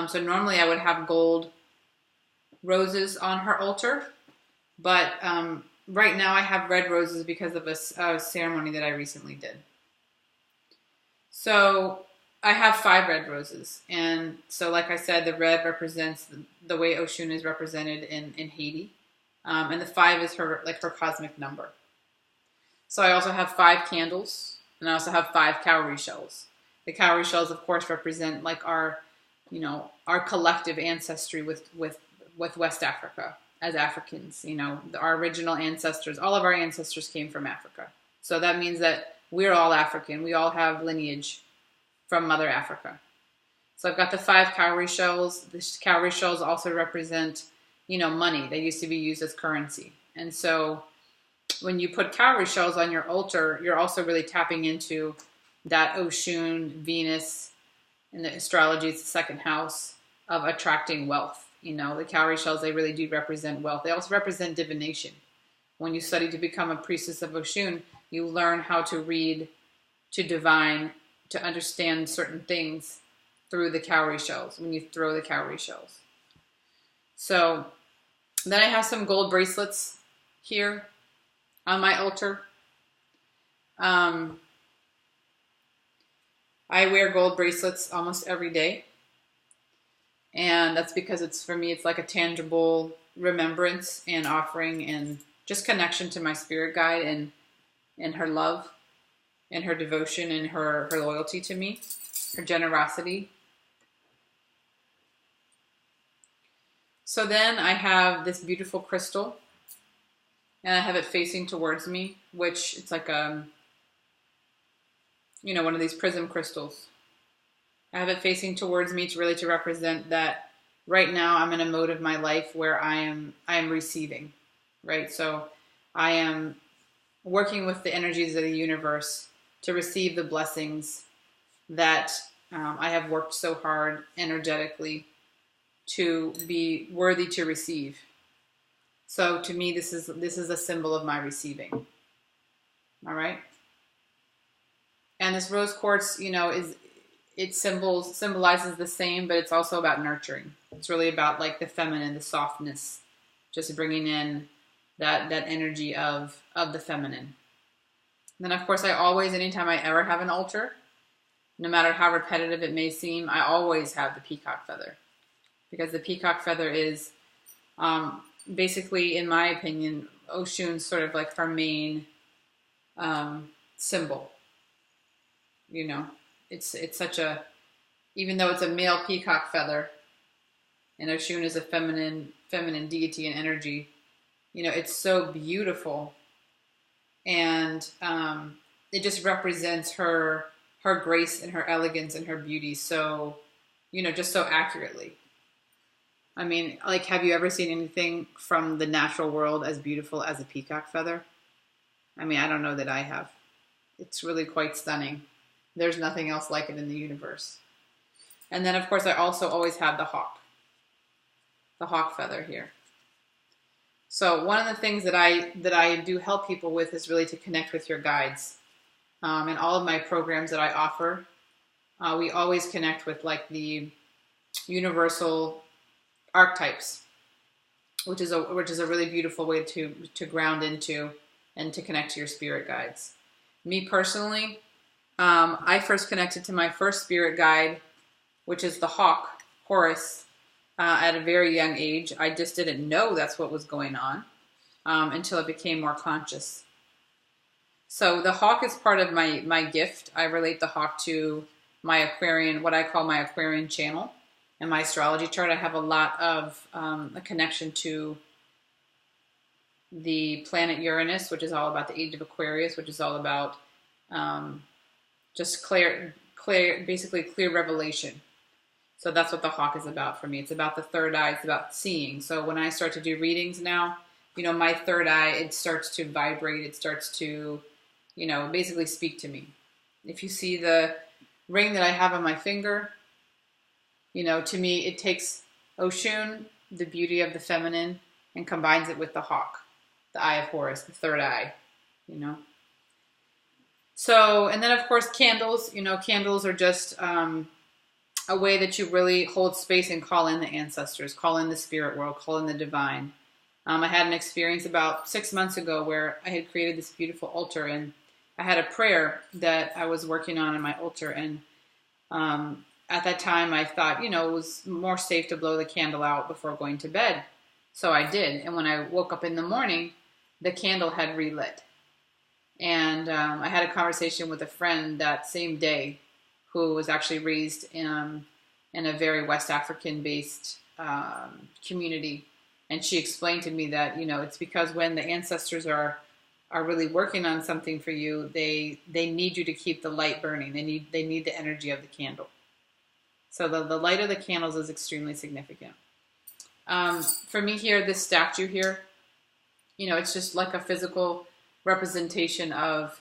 So normally I would have gold roses on her altar. But right now I have red roses because of a ceremony that I recently did. So I have 5 red roses. And so like I said, the red represents the way Oshun is represented in Haiti. And the 5 is her cosmic number. So I also have 5 candles. And I also have 5 cowrie shells. The cowrie shells, of course, represent like our collective ancestry with West Africa as Africans. Our original ancestors, all of our ancestors came from Africa. So that means that we're all African. We all have lineage from Mother Africa. So I've got the 5 cowrie shells. The cowrie shells also represent, money. They used to be used as currency. And so when you put cowrie shells on your altar, you're also really tapping into that Oshun, Venus, in the astrology, it's the 2nd house of attracting wealth. The cowrie shells, they really do represent wealth. They also represent divination. When you study to become a priestess of Oshun, you learn how to read, to divine, to understand certain things through the cowrie shells, when you throw the cowrie shells. So then I have some gold bracelets here on my altar. I wear gold bracelets almost every day. And that's because for me, it's like a tangible remembrance and offering and just connection to my spirit guide and her love and her devotion and her loyalty to me, her generosity. So then I have this beautiful crystal, and I have it facing towards me, which it's like one of these prism crystals. I have it facing towards me to represent that right now I'm in a mode of my life where I am receiving, right? So I am working with the energies of the universe to receive the blessings that I have worked so hard energetically to be worthy to receive. So to me, this is a symbol of my receiving. All right. And this rose quartz, it symbolizes the same, but it's also about nurturing. It's really about like the feminine, the softness, just bringing in that energy of the feminine. And then of course, anytime I ever have an altar, no matter how repetitive it may seem, I always have the peacock feather, because the peacock feather is basically, in my opinion, Oshun's sort of like her main symbol. It's such a, even though it's a male peacock feather, and Oshun is a feminine deity and energy, it's so beautiful, and it just represents her grace and her elegance and her beauty so, just so accurately. I mean, like, have you ever seen anything from the natural world as beautiful as a peacock feather? I mean, I don't know that I have. It's really quite stunning. There's nothing else like it in the universe. And then, of course, I also always have the hawk feather here. So one of the things that I do help people with is really to connect with your guides. In all of my programs that I offer, we always connect with like the universal archetypes, which is a really beautiful way to ground into and to connect to your spirit guides. Me personally, I first connected to my first spirit guide, which is the hawk, Horus, at a very young age. I just didn't know that's what was going on until I became more conscious. So the hawk is part of my gift. I relate the hawk to my Aquarian, what I call my Aquarian channel. In my astrology chart, I have a lot of a connection to the planet Uranus, which is all about the age of Aquarius, which is all about just basically clear revelation. So that's what the hawk is about for me. It's about the third eye. It's about seeing. So when I start to do readings now, my third eye, it starts to vibrate. It starts to, basically speak to me. If you see the ring that I have on my finger, to me, it takes Oshun, the beauty of the feminine, and combines it with the hawk, the eye of Horus, the third eye, So, and then of course, candles, candles are just a way that you really hold space and call in the ancestors, call in the spirit world, call in the divine. I had an experience about 6 months ago where I had created this beautiful altar, and I had a prayer that I was working on in my altar, and at that time I thought, it was more safe to blow the candle out before going to bed. So I did, and when I woke up in the morning, the candle had relit. And I had a conversation with a friend that same day who was actually raised in a very West African-based community. And she explained to me that, it's because when the ancestors are really working on something for you, they need you to keep the light burning. They need the energy of the candle. So the light of the candles is extremely significant. For me here, this statue here, it's just like a physical representation of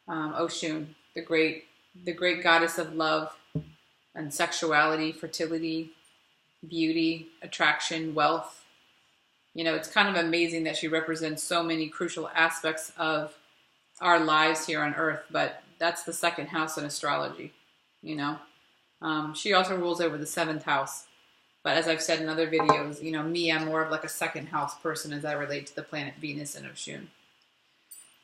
Oshun, the great goddess of love and sexuality, fertility, beauty, attraction, wealth. It's kind of amazing that she represents so many crucial aspects of our lives here on Earth, but that's the second house in astrology, She also rules over the seventh house. But as I've said in other videos, me, I'm more of like a second house person as I relate to the planet Venus and Oshun.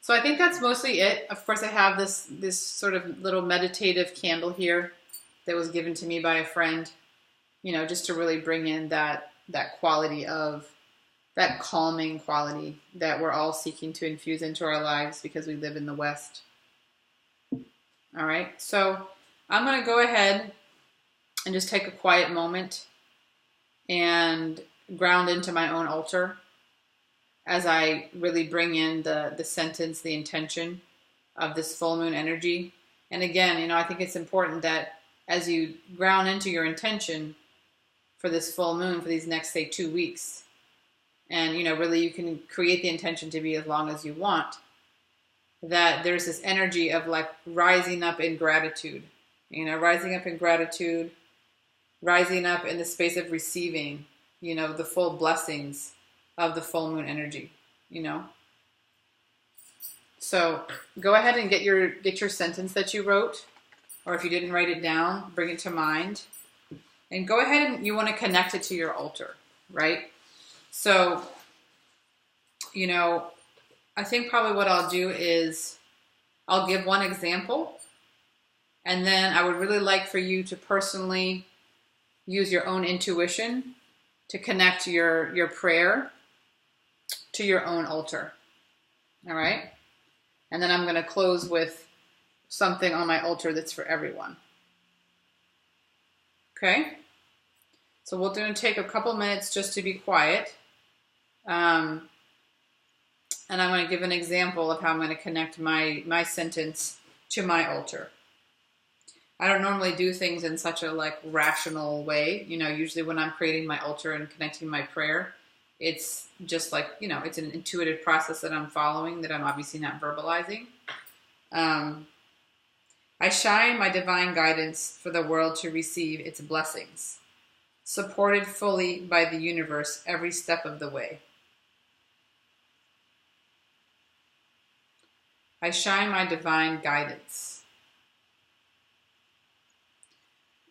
So I think that's mostly it. Of course, I have this sort of little meditative candle here that was given to me by a friend, just to really bring in that quality of, that calming quality that we're all seeking to infuse into our lives because we live in the West. All right, so I'm going to go ahead and just take a quiet moment and ground into my own altar as I really bring in the sentence, the intention of this full moon energy. And again, I think it's important that as you ground into your intention for this full moon, for these next, say, 2 weeks, and, really you can create the intention to be as long as you want, that there's this energy of like rising up in gratitude, rising up in gratitude, rising up in the space of receiving, the full blessings of the full moon energy, So go ahead and get your sentence that you wrote, or if you didn't write it down, bring it to mind. And go ahead and you want to connect it to your altar, right? So, you know, I think probably what I'll do is I'll give one example, and then I would really like for you to personally use your own intuition to connect your prayer to your own altar. All right? And then I'm going to close with something on my altar that's for everyone. Okay? So we're going to take a couple minutes just to be quiet. And I'm going to give an example of how I'm going to connect my sentence to my altar. I don't normally do things in such a rational way. You know, usually when I'm creating my altar and connecting my prayer, it's just it's an intuitive process that I'm following that I'm obviously not verbalizing. I shine my divine guidance for the world to receive its blessings, supported fully by the universe every step of the way. I shine my divine guidance.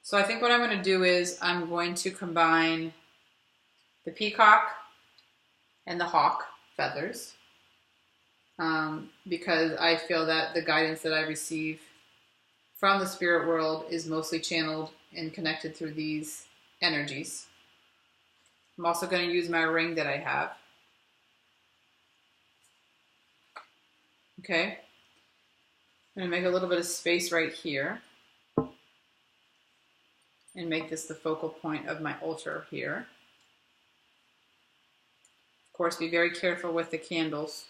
So I think what I'm going to do is I'm going to combine the peacock and the hawk feathers because I feel that the guidance that I receive from the spirit world is mostly channeled and connected through these energies. I'm also going to use my ring that I have. Okay. I'm going to make a little bit of space right here and make this the focal point of my altar here. Of course, be very careful with the candles.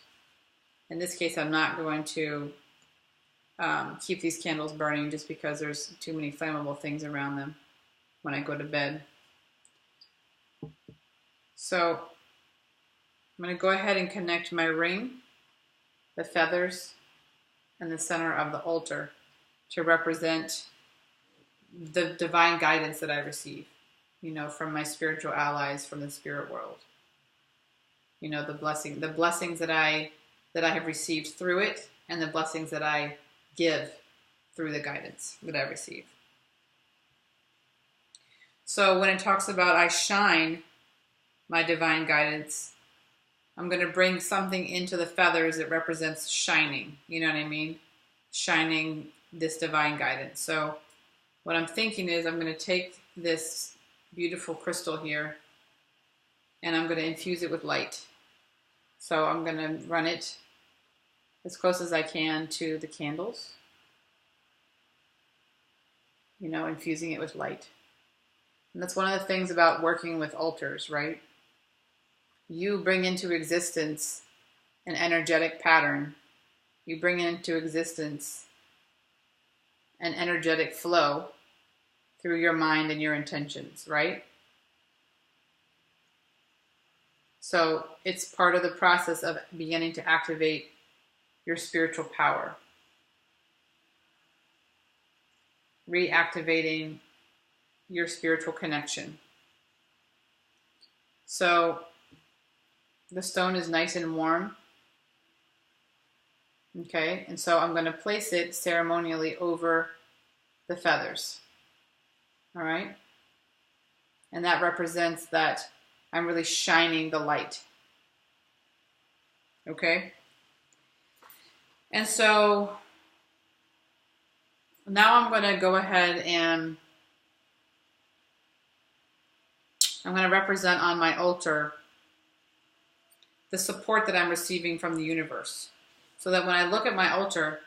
In this case, I'm not going to keep these candles burning just because there's too many flammable things around them when I go to bed. So I'm going to go ahead and connect my ring, the feathers, and the center of the altar to represent the divine guidance that I receive, from my spiritual allies from the spirit world. The blessings that I have received through it, and the blessings that I give through the guidance that I receive. So when it talks about I shine my divine guidance, I'm going to bring something into the feathers that represents shining. You know what I mean? Shining this divine guidance. So what I'm thinking is I'm going to take this beautiful crystal here and I'm going to infuse it with light. So I'm going to run it as close as I can to the candles, infusing it with light. And that's one of the things about working with altars, right? You bring into existence an energetic pattern. You bring into existence an energetic flow through your mind and your intentions, right? So it's part of the process of beginning to activate your spiritual power. Reactivating your spiritual connection. So the stone is nice and warm. Okay, and so I'm going to place it ceremonially over the feathers. All right? And that represents that I'm really shining the light. Okay? And so now I'm going to go ahead and I'm going to represent on my altar the support that I'm receiving from the universe. So that when I look at my altar,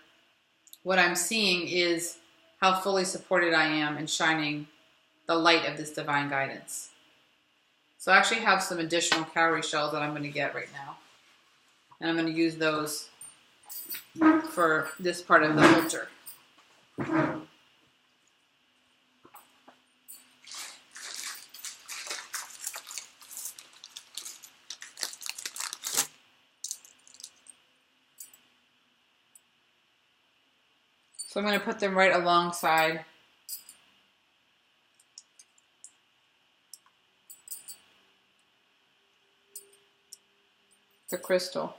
what I'm seeing is how fully supported I am in shining the light of this divine guidance. So I actually have some additional cowrie shells that I'm going to get right now. And I'm going to use those for this part of the altar. So I'm going to put them right alongside the crystal.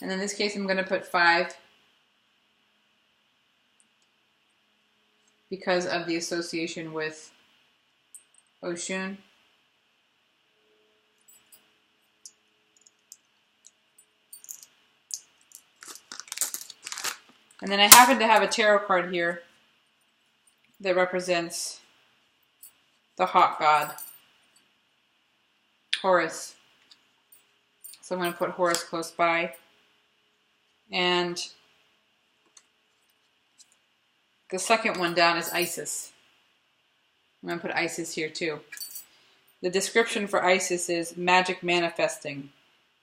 And in this case, I'm going to put 5 because of the association with Oshun. And then I happen to have a tarot card here that represents the hawk god, Horus. So I'm going to put Horus close by. And the second one down is Isis. I'm going to put Isis here too. The description for Isis is magic manifesting.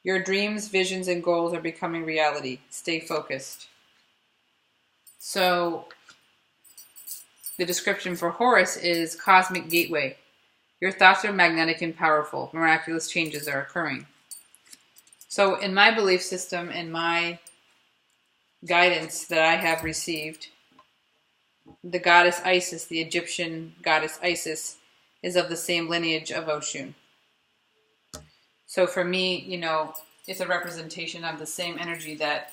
Your dreams, visions, and goals are becoming reality. Stay focused. So the description for Horus is cosmic gateway. Your thoughts are magnetic and powerful. Miraculous changes are occurring. So in my belief system, in my guidance that I have received, the goddess Isis, the Egyptian goddess Isis, is of the same lineage of Oshun. So for me, you know, it's a representation of the same energy that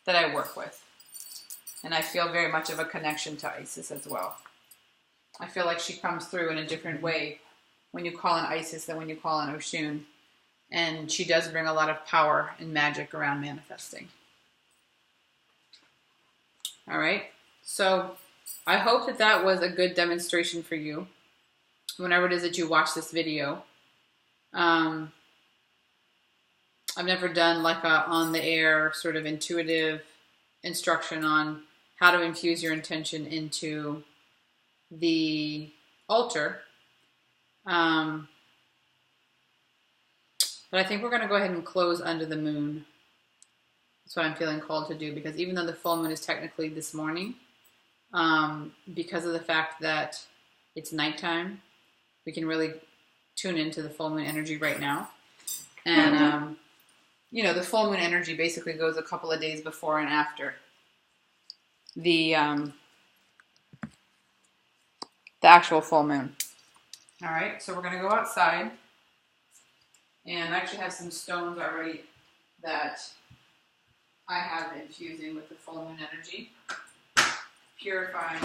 I work with. And I feel very much of a connection to Isis as well. I feel like she comes through in a different way when you call on Isis than when you call on Oshun. And she does bring a lot of power and magic around manifesting. All right. So I hope that that was a good demonstration for you whenever it is that you watch this video. I've never done like a on-the-air sort of intuitive instruction on how to infuse your intention into the altar. But I think we're going to go ahead and close under the moon. That's what I'm feeling called to do, because even though the full moon is technically this morning, because of the fact that it's nighttime, we can really tune into the full moon energy right now. And, you know, the full moon energy basically goes a couple of days before and after the actual full moon. All right, so we're going to go outside. And I actually have some stones already that I have infusing with the full moon energy, purifying